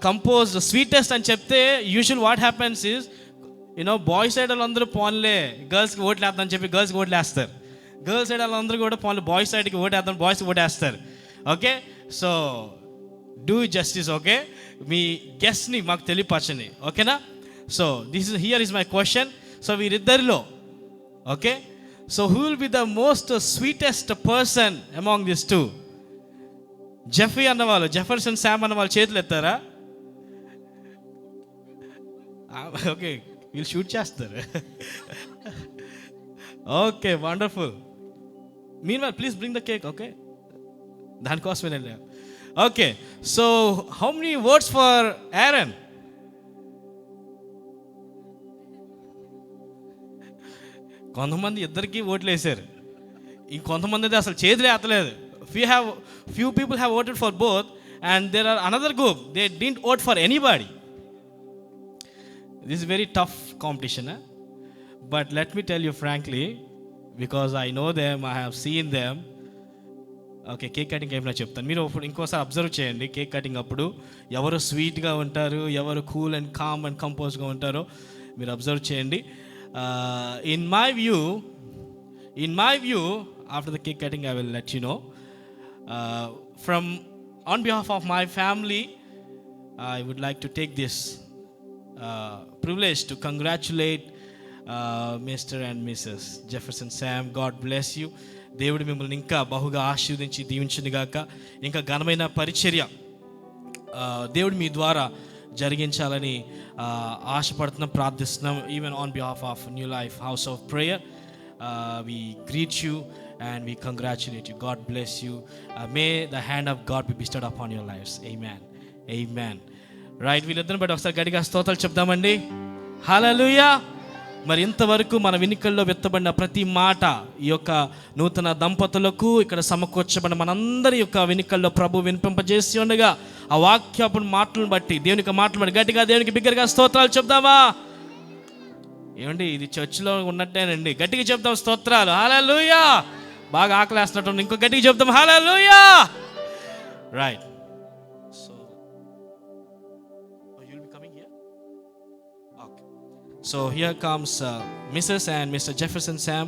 compose sweetest అని చెప్తే usual what happens is boys side వాళ్ళందరూ పోన్లే గర్ల్స్కి ఓట్లు వేద్దామని చెప్పి గర్ల్స్కి ఓట్లు వేస్తారు. గర్ల్స్ సైడ్ వాళ్ళందరూ కూడా పోన్లే బాయ్స్ సైడ్కి ఓటు వేద్దాం బాయ్స్కి ఓటు వేస్తారు. Okay, so do justice. Okay, మీ గెస్ట్ని మాకు తెలియపరచండి. ఓకేనా? So here is my question. So వీరిద్దరిలో okay, so who will be the most sweetest person among this two? Jeffy అన్నవాళ్ళు, జెఫర్సన్ శామ్ అన్నవాళ్ళు చేతులు ఎత్తారా? ఓకే, వీళ్ళు షూట్ చేస్తారు. Okay, wonderful. Meanwhile please bring the cake. Okay, దానికోసమే నేను. Okay, so how many words for Aaron? కొంతమంది ఇద్దరికి ఓట్లు వేశారు, ఇంకొంతమంది అయితే అసలు చేతులే ఎత్తలేదు. few people have voted for both and there are another group they didn't vote for anybody. This is very tough competition, but let me tell you frankly, because I know them, I have seen them. Okay, cake cutting ఏమైనా చెప్తాను, మీరు ఇప్పుడు ఇంకోసారి observe చేయండి. Cake cutting అప్పుడు ఎవరు స్వీట్గా ఉంటారు, ఎవరు కూల్ అండ్ కామ్ అండ్ కంపోజ్గా ఉంటారో మీరు అబ్జర్వ్ చేయండి. In my view after the cake cutting I will let you know. On behalf of my family, I would like to take this privilege to congratulate Mr. and Mrs. Jefferson Sam. God bless you. దేవుడు మిమ్మల్ని ఇంకా బహుగా ఆశీర్వదించి దీవించును గాక. ఇంకా ఘనమైన పరిచర్య దేవుడు మీ ద్వారా జరిగించాలని ఆశపడుతున్నాం, ప్రార్థిస్తున్నాం. Even on behalf of new life house of prayer, we greet you and we congratulate you. God bless you. May the hand of God be bestowed upon your lives. Amen. Amen. Right, వీళ్ళిద్దరిని బట్టి ఒకసారి గట్టిగా స్తోత్రాలు చెప్దామండి. హల్లెలూయా. మరి ఇంతవరకు మన వినికల్లో విత్తబడిన ప్రతి మాట ఈ యొక్క నూతన దంపతులకు ఇక్కడ సమకూర్చబడిన మనందరి యొక్క వినికల్లో ప్రభు వినిపింపజేసి ఉండగా ఆ వాక్యపు మాటలను బట్టి, దేవునికి మాటలు బట్టి గట్టిగా దేవునికి బిగ్గరగా స్తోత్రాలు చెప్దామా? ఏమండి, ఇది చర్చిలో ఉన్నట్టేనండి. గట్టిగా చెప్దాం స్తోత్రాలు. హల్లెలూయా. బాగా ఆకలేస్తున్నట్టు ఇంకో గట్టిగా చెప్దాం హల్లెలూయా. Right. So here comes Mrs. and Mr. Jefferson Sam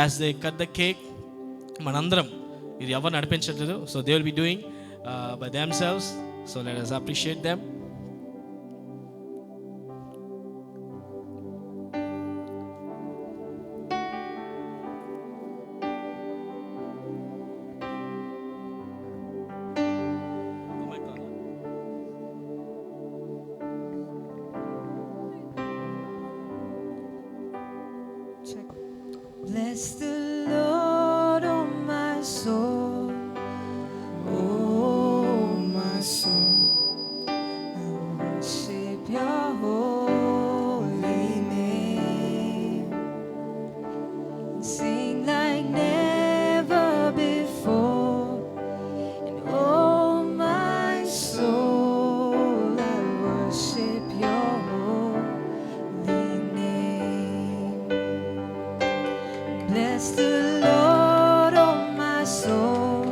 as they cut the cake. Manandram, ఇది ఎవరు నడిపించట్లేదు. So they will be doing by themselves. So let us appreciate them. Bless the Lord, oh my soul, oh my soul. I worship your holy name. Sing like never before, and oh my soul, I worship your holy name. Bless the Lord, oh my soul,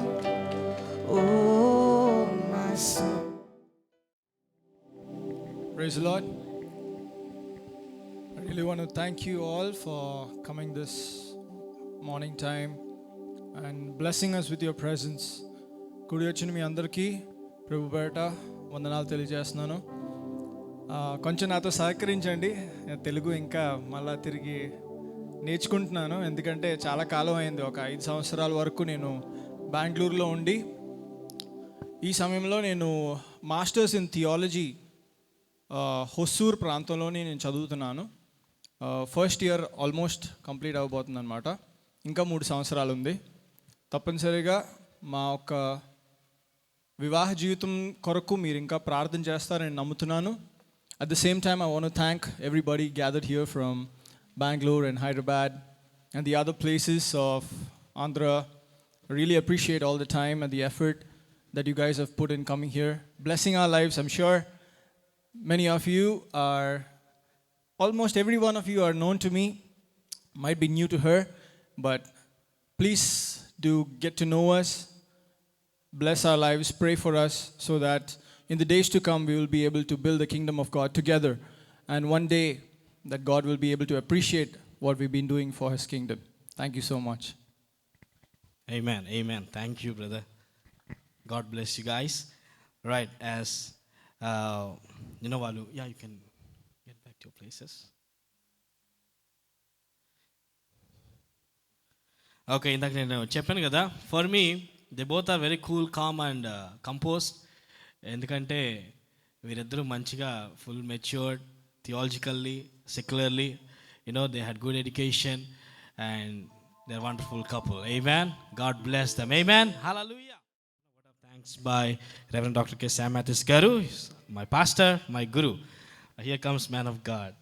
oh my soul. Praise the Lord. I really want to thank you all for coming this morning time and blessing us with your presence. కుడి వచ్చిన మీ అందరికీ ప్రభు పేరట వందనాలు తెలియజేస్తున్నాను. కొంచెం నాతో సహకరించండి. నేను తెలుగు ఇంకా మళ్ళా తిరిగి నేర్చుకుంటున్నాను. ఎందుకంటే చాలా కాలం అయింది, ఒక 5 సంవత్సరాల వరకు నేను బెంగళూరులో ఉండి, ఈ సమయంలో నేను మాస్టర్స్ ఇన్ థియాలజీ హొస్సూర్ ప్రాంతంలోని నేను చదువుతున్నాను. ఫస్ట్ ఇయర్ ఆల్మోస్ట్ కంప్లీట్ అవ్వబోతుంది అనమాట. ఇంకా 3 సంవత్సరాలు ఉంది. తప్పనిసరిగా మా యొక్క వివాహ జీవితం కొరకు మీరు ఇంకా ప్రార్థన చేస్తారని నమ్ముతున్నాను. At the same time I want to thank everybody gathered here from Bangalore and Hyderabad and the other places of Andhra. I really appreciate all the time and the effort that you guys have put in coming here, blessing our lives. I'm sure many of you are, almost every one of you are known to me, might be new to her, but please do get to know us, bless our lives, pray for us so that in the days to come we will be able to build the kingdom of God together, and one day that God will be able to appreciate what we've been doing for His kingdom. Thank you so much. Amen. Amen. Thank you, brother. God bless you guys. Right, as you know, Valu, yeah, you can get back to your places. Okay, ఇందాక నేను చెప్పాను కదా, for me they both are very cool, calm and composed. ఎందుకంటే వీరిద్దరూ మంచిగా full matured theologically, secularly, you know, they had good education and they're a wonderful couple. Amen. God bless them. Amen. Hallelujah. Word of thanks by Reverend Dr. K. Sam Mathis Garu, my pastor, my guru. Here comes man of God.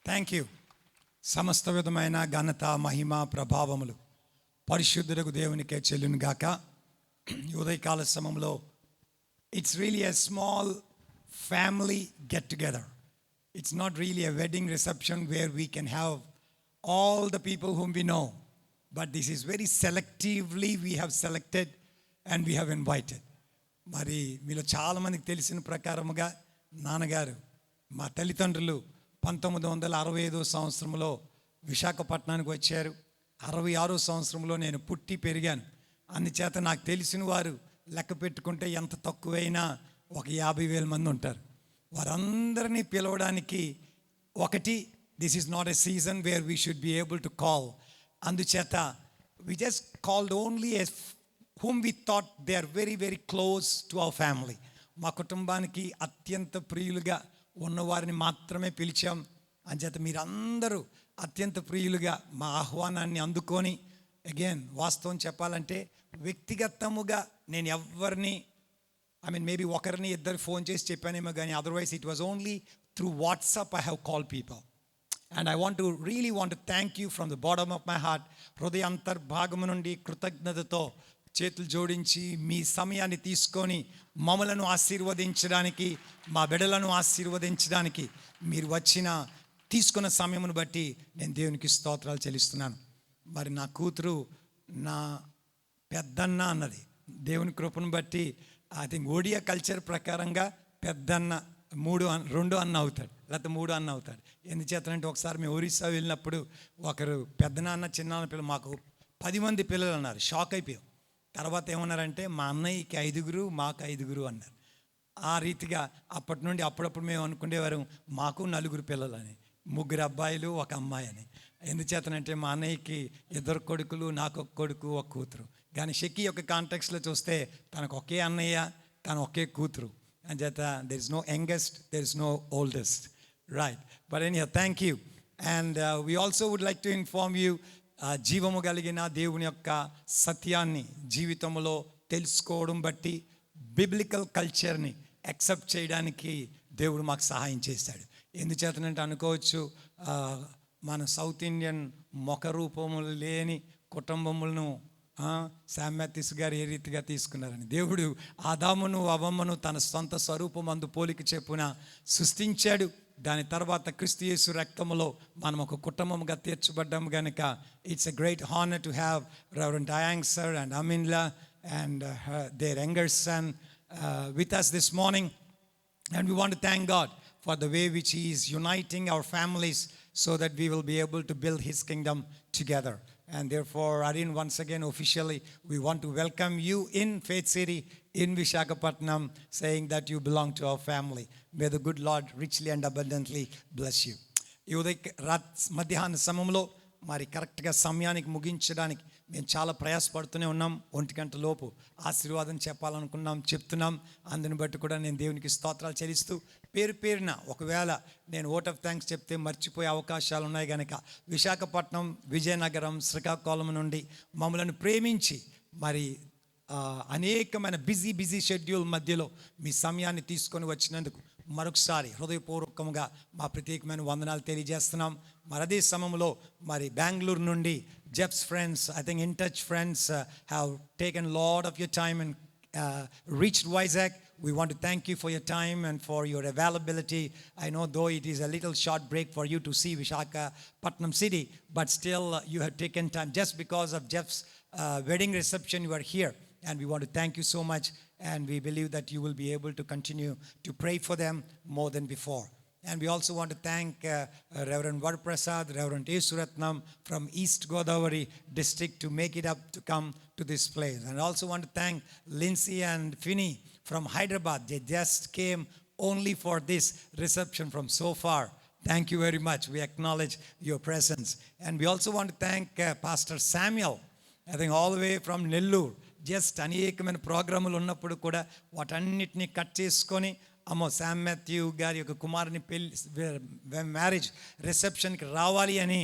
Thank you. సమస్త విధమైన ఘనత మహిమ ప్రభావములు పరిశుద్ధులకు దేవునికే చెల్లును గాక. ఉదయకాల సమయంలో it's really a small family get together. It's not really a wedding reception where we can have all the people whom we know, but this is very selectively we have selected and we have invited. మరి మీలో చాలా మందికి తెలిసిన ప్రకారముగా నాన్నగారు మా తల్లిదండ్రులు 1965 సంవత్సరంలో విశాఖపట్నానికి వచ్చారు. 66 సంవత్సరంలో నేను పుట్టి పెరిగాను. అందుచేత నాకు తెలిసిన వారు లెక్క పెట్టుకుంటే ఎంత తక్కువైనా ఒక 50,000 మంది ఉంటారు. వారందరినీ పిలవడానికి ఒకటి, this is not a season where we should be able to call. అందుచేత we just called only a whom we thought they are very, very close to our family. మా కుటుంబానికి అత్యంత ప్రియులుగా ఉన్నవారిని మాత్రమే పిలిచాం. అంచేత మీరందరూ అత్యంత ప్రియులుగా మా ఆహ్వానాన్ని అందుకొని, అగైన్ వాస్తవం చెప్పాలంటే వ్యక్తిగతముగా నేను ఎవరిని మేబీ ఒకరిని ఇద్దరు ఫోన్ చేసి చెప్పానేమో కానీ otherwise it was only through WhatsApp I have call people. And I really want to thank you from the bottom of my heart. హృదయ అంతర్భాగము నుండి కృతజ్ఞతతో చేతులు జోడించి మీ సమయాన్ని తీసుకొని మమ్మలను ఆశీర్వదించడానికి, మా బిడ్డలను ఆశీర్వదించడానికి మీరు తీసుకున్న సమయమును బట్టి నేను దేవునికి స్తోత్రాలు చెల్లిస్తున్నాను. మరి నా కూతురు నా పెద్దన్న అన్నది. దేవుని కృపను బట్టి ఐ థింక్ ఓడియా కల్చర్ ప్రకారంగా పెద్దన్న 2 అన్న అవుతాడు, లేకపోతే 3 అన్న అవుతాడు. ఎందుచేతనంటే ఒకసారి మేము ఒరిస్సా వెళ్ళినప్పుడు ఒకరు పెద్దనాన్న చిన్నాన్న పిల్లలు, మాకు 10 మంది పిల్లలు అన్నారు. షాక్ అయిపోయాం. తర్వాత ఏమన్నారంటే మా అన్నయ్యకి 5 మాకు 5 అన్నారు. ఆ రీతిగా అప్పటి నుండి అప్పుడప్పుడు మేము అనుకునేవారు మాకు 4 పిల్లలని, 3 అబ్బాయిలు 1 అమ్మాయి అని. ఎందుచేతనంటే మా అన్నయ్యకి 2 కొడుకులు, నాకు 1 కొడుకు 1 కూతురు. కానీ షెక్కి యొక్క కాంటెక్స్లో చూస్తే తనకు ఒకే అన్నయ్య, తను ఒకే కూతురు. అంచేత there is no youngest, there is no oldest, right? But anyhow thank you. And we also would like to inform you, జీవము కలిగిన దేవుని యొక్క సత్యాన్ని జీవితంలో తెలుసుకోవడం బట్టి బిబ్లికల్ కల్చర్ని యాక్సెప్ట్ చేయడానికి దేవుడు మాకు సహాయం చేశాడు. ఎందుచేతనంటే అనుకోవచ్చు మన సౌత్ ఇండియన్ ముఖ రూపములు లేని కుటుంబములను శామ్యాతిస్ గారు ఏ రీతిగా తీసుకున్నారని. దేవుడు ఆదామును అవ్వమ్మను తన సొంత స్వరూపమందు పోలిక చెప్పున సృష్టించాడు. దాని తర్వాత క్రీస్తు యేసు రక్తములో మనం ఒక కుటుంబంగా తీర్చబడ్డాము కనుక it's a great honour to have reverend Diang sir and Aminla and their younger son with us this morning. And we want to thank God for the way which He is uniting our families so that we will be able to build His kingdom together. And therefore, Arin, once again, officially, we want to welcome you in Faith City, in Visakhapatnam, saying that you belong to our family. May the good Lord richly and abundantly bless you. ఈ మధ్యాహ్న సమయంలో మరి కరెక్ట్గా సమయానికి ముగించడానికి మేము చాలా ప్రయాసపడుతూనే ఉన్నాం. 1 గంట లోపు ఆశీర్వాదం చెప్పాలనుకున్నాం, చెప్తున్నాం. అందుని బట్టి కూడా నేను దేవునికి స్తోత్రాలు చెల్లిస్తూ పేరున ఒకవేళ నేను ఓట్ ఆఫ్ థ్యాంక్స్ చెప్తే మర్చిపోయే అవకాశాలు ఉన్నాయి కనుక విశాఖపట్నం, విజయనగరం, శ్రీకాకుళం నుండి మమ్మల్ని ప్రేమించి మరి అనేకమైన బిజీ షెడ్యూల్ మధ్యలో మీ సమయాన్ని తీసుకొని వచ్చినందుకు మరొకసారి హృదయపూర్వకంగా మా ప్రత్యేకమైన వందనాలు తెలియజేస్తున్నాం. మరి అదే సమయంలో మరి బెంగళూరు నుండి Jeff's friends, I think in touch friends have taken lot of your time and reached Vizag. We want to thank you for your time and for your availability. I know though it is a little short break for you to see Visakhapatnam city, but still you have taken time just because of Jeff's wedding reception. You are here and we want to thank you so much, and we believe that you will be able to continue to pray for them more than before. And we also want to thank Reverend Varprasad, Reverend Esuratnam from East Godavari district to make it up to come to this place. And I also want to thank Lindsay and Finney from Hyderabad. They just came only for this reception from so far. Thank you very much. We acknowledge your presence. And we also want to thank Pastor Samuel, I think all the way from Nellore. Just అనేకమైన ప్రోగ్రాములు ఉన్నప్పుడు కూడా వాటన్నిటిని cut చేసుకొని Sam Matthew గారి యొక్క కుమారుని marriage రిసెప్షన్కి రావాలి అని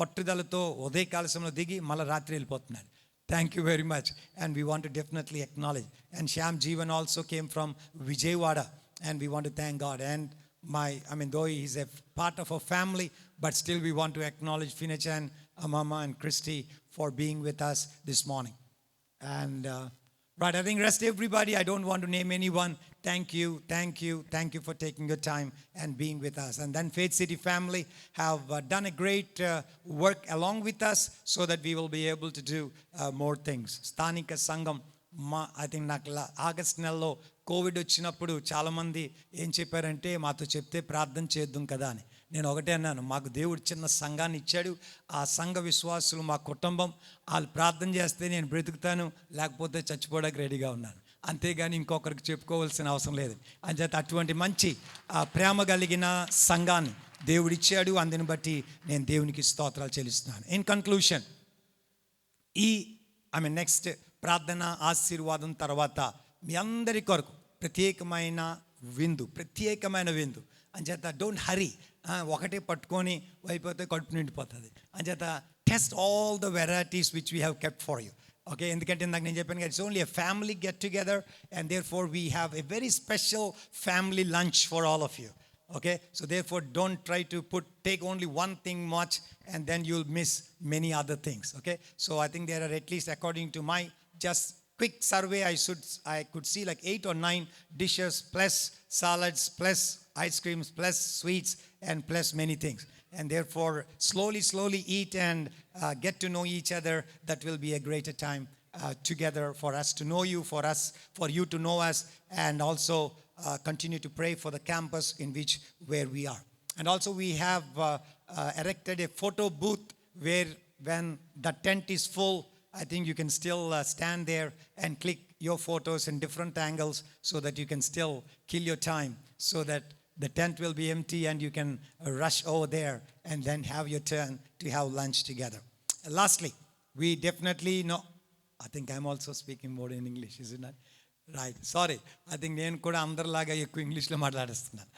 పట్టుదలతో ఉదయకాల సమయంలో దిగి మళ్ళీ రాత్రి వెళ్ళిపోతున్నాడు. Thank you very much. And we want to definitely acknowledge. And Shyam Jeevan also came from Vijayawada, and we want to thank God. And though he is a part of our family, but still we want to acknowledge Finechan, Amama and Christy for being with us this morning. And right, I think rest everybody, I don't want to name anyone. Thank you for taking your time and being with us. And then Faith City family have done a great work along with us so that we will be able to do more things. Sthanika Sangam, I think నాకు August నెలలో Covid వచ్చినప్పుడు చాలామంది ఏం చెప్పారంటే మాతో చెప్తే ప్రార్థన చేద్దాం కదా అని. నేను ఒకటే అన్నాను, మాకు దేవుడు చిన్న సంఘాన్ని ఇచ్చాడు, ఆ సంఘ విశ్వాసులు మా కుటుంబం, వాళ్ళు ప్రార్థన చేస్తే నేను బ్రతుకుతాను, లేకపోతే చచ్చిపోవడానికి రెడీగా ఉన్నాను, అంతేగాని ఇంకొకరికి చెప్పుకోవాల్సిన అవసరం లేదు. అంచేత అటువంటి మంచి ప్రేమ కలిగిన సంఘాన్ని దేవుడిచ్చాడు. అందుని బట్టి నేను దేవునికి స్తోత్రాలు చెల్లిస్తున్నాను. ఇన్ కన్క్లూషన్, నెక్స్ట్ ప్రార్థన ఆశీర్వాదం తర్వాత మీ అందరి కొరకు ప్రత్యేకమైన విందు అంచేత డోంట్ హరీ, ఒకటే పట్టుకొని అయిపోతే కడుపు నిండిపోతుంది. అంచేత taste all the varieties which we have kept for you. Okay, ఎందుకంటే ఇందాక నేను చెప్పాను కదా, it's only a family get together and therefore we have a very special family lunch for all of you. Okay, so therefore don't try to take only one thing much and then you'll miss many other things. Okay, so I think there are, at least according to my just quick survey, I could see like 8 or 9 dishes plus salads plus ice creams plus sweets and plus many things. And therefore slowly eat and get to know each other. That will be a greater time together for us to know you, for you to know us, and also continue to pray for the campus in where we are. And also we have erected a photo booth where when the tent is full, I think you can still stand there and click your photos in different angles so that you can still kill your time, so that the tent will be empty and you can rush over there and then have your turn to have lunch together. And lastly, we definitely know, I think I'm also speaking more in English, isn't it? Right, sorry, I think నేను కూడా అందరిలాగా ఎక్కువ ఇంగ్లీష్లో మాట్లాడేస్తున్నాను.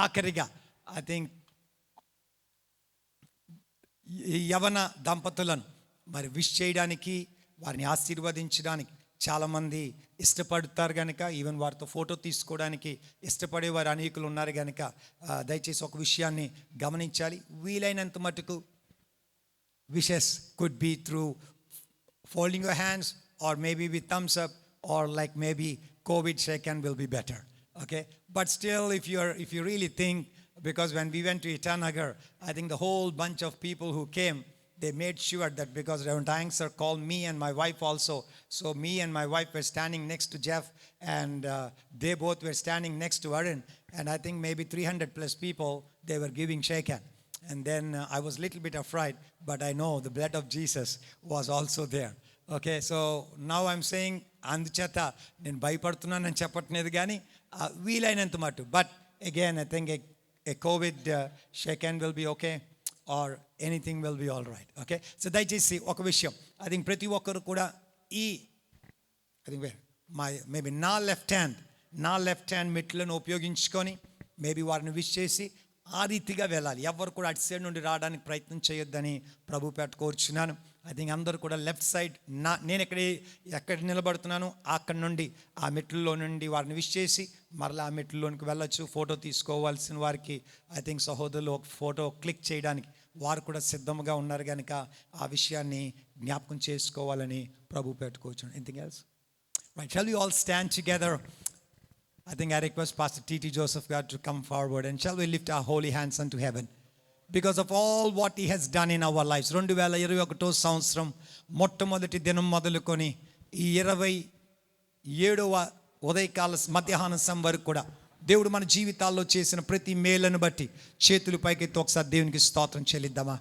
ఆఖరిగా I think యవన దంపతులను మరి wish చేయడానికి, వారిని ఆశీర్వదించడానికి చాలామంది ఇష్టపడతారు కనుక, ఈవెన్ వారితో ఫోటో తీసుకోవడానికి ఇష్టపడే వారు అనేకులు ఉన్నారు కనుక దయచేసి ఒక విషయాన్ని గమనించాలి. వీలైనంత మటుకు wishes could be through folding your hands, or maybe with thumbs up, or like maybe COVID shake hand will be better. Okay, but still if you really think, because when we went to Itanagar, I think the whole bunch of people who came, they made sure that, because Reverend Tang sir called me and my wife also, so me and my wife were standing next to Jeff, and they both were standing next to Arun, and I think maybe 300 plus people, they were giving shake hand. And then I was a little bit afraid, but I know the blood of Jesus was also there. Okay, so now I'm saying, అందుచేత నేను భయపడుతున్నానని చెప్పట్లేదు కానీ వీలైనంత మటు. But again I think a covid shake hand will be okay, or anything will be all right. Okay, so దయచేసి ఒక విషయం, I think ప్రతి ఒక్కరు కూడా ఐ థింక్ మేబీ నా లెఫ్ట్ హ్యాండ్ మెట్లను ఉపయోగించుకొని మేబీ వారిని విష్ చేసి ఆ రీతిగా వెళ్ళాలి. ఎవరు కూడా అటు సైడ్ నుండి రావడానికి ప్రయత్నం చేయొద్దని ప్రభు పేట కోరుచున్నాను. ఐ థింక్ అందరూ కూడా లెఫ్ట్ సైడ్, నేను ఎక్కడ నిలబడుతున్నాను అక్కడి నుండి ఆ మెట్లలో నుండి వారిని విష్ చేసి మరలా ఆ మెట్లలోనికి వెళ్ళొచ్చు. ఫోటో తీసుకోవాల్సిన వారికి ఐ థింక్ సహోదరులు ఒక ఫోటో క్లిక్ చేయడానికి వారు కూడా సిద్ధంగా ఉన్నారు కనుక ఆ విషయాన్ని జ్ఞాపకం చేసుకోవాలని ప్రభు పేట కోరుచున్నాను. Anything else? Right, shall we all stand together? I think I request Pastor T.T. Joseph God to come forward, and shall we lift our holy hands unto heaven because of all what he has done in our lives. 2021 సంవత్సరం మొట్టమొదటి దినం మొదలుకొని ఈ 27వ ఉదయకాల మధ్యాహ్నం సమయం వరకు కూడా దేవుడు మన జీవితాల్లో చేసిన ప్రతి మేలును బట్టి చేతులు పైకెత్తి ఒకసారి దేవునికి స్తోత్రం చెల్లిద్దామా?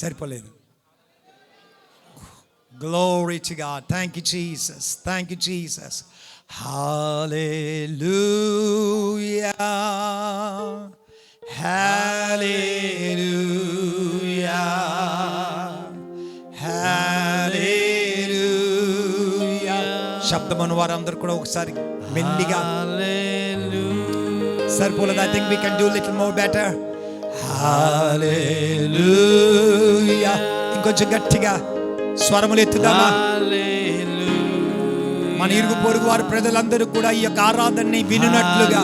సరిపోలేదు. Glory to God. Thank you, Jesus. Thank you, Jesus. Hallelujah. Hallelujah. Hallelujah. శబ్దమను వారందరూ కూడా ఒకసారి మెల్లిగా. సరిపోలేదు. I think we can do a little more better. Hallelujah. ఇంకొంచెం గట్టిగా స్వరములు ఎత్తుదామా? మన ఇరుగు పొరుగు వారి ప్రజలందరూ కూడా ఈ యొక్క ఆరాధనని వినున్నట్లుగా.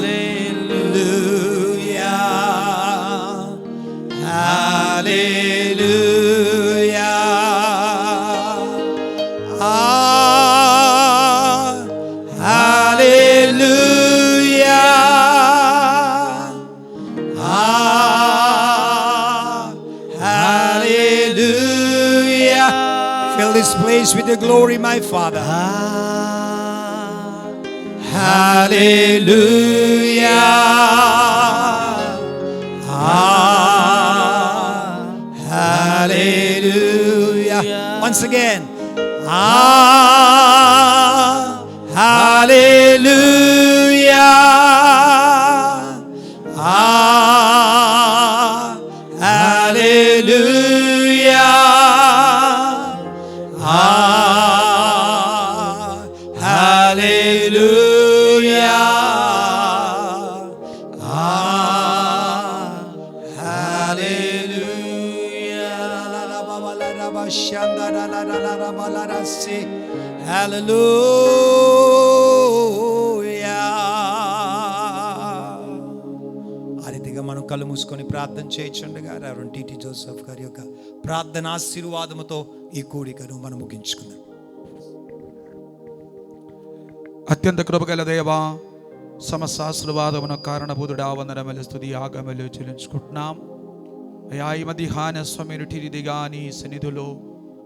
హల్లెలూయా, హల్లెలూయా, hallelujah. Fill this place with your glory, my Father. Hallelujah. Hallelujah. Once again. Hallelujah. Hallelujah. Hallelujah. ఆ రీతిగా మనం కళ్ళు మూసుకొని ప్రార్థన చేయించుండగా రెవరెండ్ టీటీ జోసెఫ్ గారి యొక్క ప్రార్థన ఆశీర్వాదముతో ఈ కూడికను మనం ముగించుకుందాం. అత్యంత కృపగల దేవా, సమస్త ఆశీర్వాదమున కారణభూతుడా వందనములు స్తుతి ఆగములు చెల్లించుకుంటున్నాం. అయ్యా, ఈ మధ్యాహ్న సమయం టీరిదిగా నీ సన్నిధిలో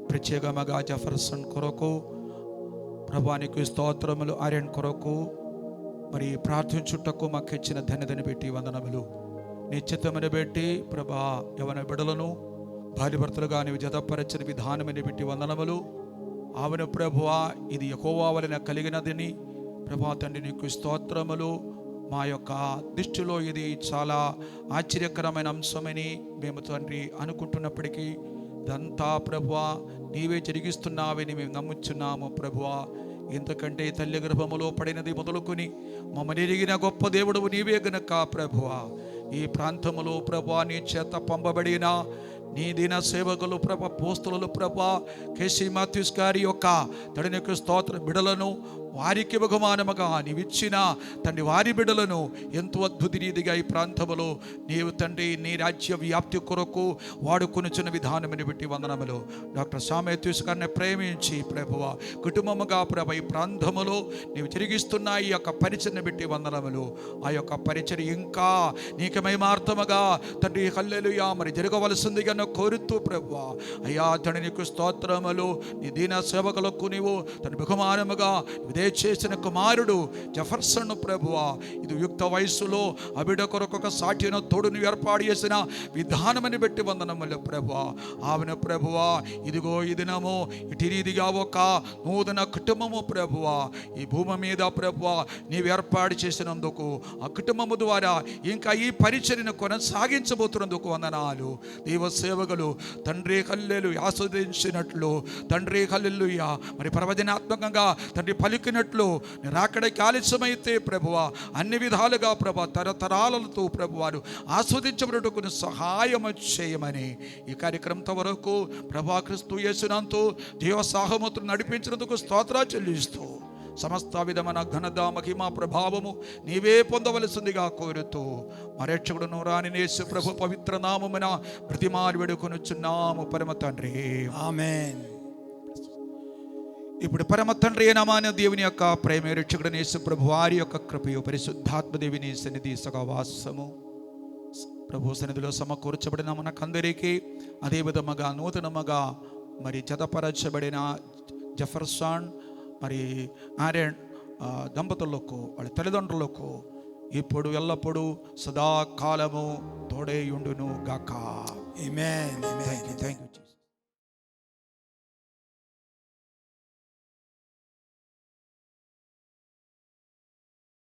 ప్రత్యేకముగా జెఫర్సన్ కొరకు ప్రభానికి స్తోత్రములు, ఆర్యన్ కొరకు మరి ప్రార్థించుటకు మాకు ఇచ్చిన ధన్యతను పెట్టి వందనములు. నీ చిత్తమును పెట్టి ప్రభా యవన బిడలను భార్య భర్తలుగా నీవు జతపరచిన విధానమని పెట్టి వందనములు. ఆమెను ప్రభువా ఇది యెహోవా వలన కలిగినదని ప్రభా తండ్రి నీకు స్తోత్రములు. మా యొక్క దృష్టిలో ఇది చాలా ఆశ్చర్యకరమైన అంశమని మేము తండ్రి అనుకుంటున్నప్పటికీ ఇదంతా ప్రభువా నీవే జరిగిస్తున్నావని మేము నమ్ముచున్నాము ప్రభువా. ఎందుకంటే తల్లి గర్భములో పడినది మొదలుకొని మమ్మల్ని ఎరిగిన గొప్ప దేవుడు నీవే గనక ప్రభువా. ఈ ప్రాంతములో ప్రభువా నీ చేత పంపబడిన నీ దీన సేవకులు ప్రభ పోస్తులు ప్రభ కేసీ మాథ్యూస్ గారి యొక్క తడినకు స్తోత్ర బిడలను వారికి బహుమానముగా నీవిచ్చిన తండ్రి వారి బిడలను ఎంతో అద్భుత రీతిగా ఈ ప్రాంతములో నీవు తండ్రి నీ రాజ్య వ్యాప్తి కొరకు వాడుకొనిచున్న విధానముని బట్టి వందనములు. డాక్టర్ మాథ్యూస్ గారిని ప్రేమించి ప్రభువ కుటుంబముగా ప్రభ ఈ ప్రాంతములో నీవు జరిగిస్తున్న ఈ యొక్క పరిచయను బట్టి వందనములు. ఆ యొక్క పరిచయం ఇంకా నీకు మహిమార్థముగా తండ్రి హల్లెలూయా మరి జరగవలసిందిగా కోరుతూ ప్రభువ అయ్యా తండ్రి నీకు స్తోత్రములు. నీ దీన సేవకులకు నీవు తన బహుమానముగా చేసిన కుమారుడు జెఫర్సన్ ప్రభువా ఇది యుక్త వయస్సులో అబిడ కొరకు ఒక సాటిన తోడును ఏర్పాటు చేసిన విధానమని బట్టి వందనములు ప్రభువా. ఆమెను ప్రభువా ఇదిగో ఈ దినము ఇటు రీతిగా ఒక నూతన కుటుంబము ప్రభువా ఈ భూమి మీద ప్రభువా నీవు ఏర్పాటు చేసినందుకు ఆ కుటుంబము ద్వారా ఇంకా ఈ పరిచర్యను కొనసాగించబోతున్నందుకు వందనాలు. దైవ సేవకులు తండ్రి హల్లెలూయా ఆస్వాదించినట్లు తండ్రి హల్లెలూయా మరి ప్రవచనాత్మకంగా తండ్రి పలికినట్లు రాకడకి ఆలస్యమైతే ప్రభువా అన్ని విధాలుగా ప్రభా తరతరాలతో ప్రభువారు ఆస్వాదించబడుటకు సహాయం చేయమని ఈ కార్యక్రమంతో వరకు ప్రభా క్రీస్తు యేసునందు దేవ సాహమతులు నడిపించినందుకు స్తోత్రాలు చెల్లిస్తూ సమస్త విధమైన ఘనత మహిమ ప్రభావము నీవే పొందవలసిందిగా కోరుతూ మరక్షకుడును రాని యేసు ప్రభు పవిత్ర నామమున ప్రతిమాలు వేడుకొనుచున్నాము పరమ తండ్రి, ఆమేన్. ఇప్పుడు పరమ తండ్రి నామాన దేవుని యొక్క ప్రేమ రక్షకుడు యేసు ప్రభు వారి యొక్క కృపయు పరిశుద్ధాత్మ దేవుని సన్నిధి సహవాసము ప్రభు సన్నిధిలో సమకూర్చబడిన మనకందరికీ అదే విధముగా నూతనముగా మరి జతపరచబడిన జెఫర్సన్ మరి ఆర్యన్ దంపతులకు వాళ్ళ తల్లిదండ్రులకు ఇప్పుడు ఎల్లప్పుడూ సదాకాలము తోడేయుండును గాక. ఆమేన్. Thank you.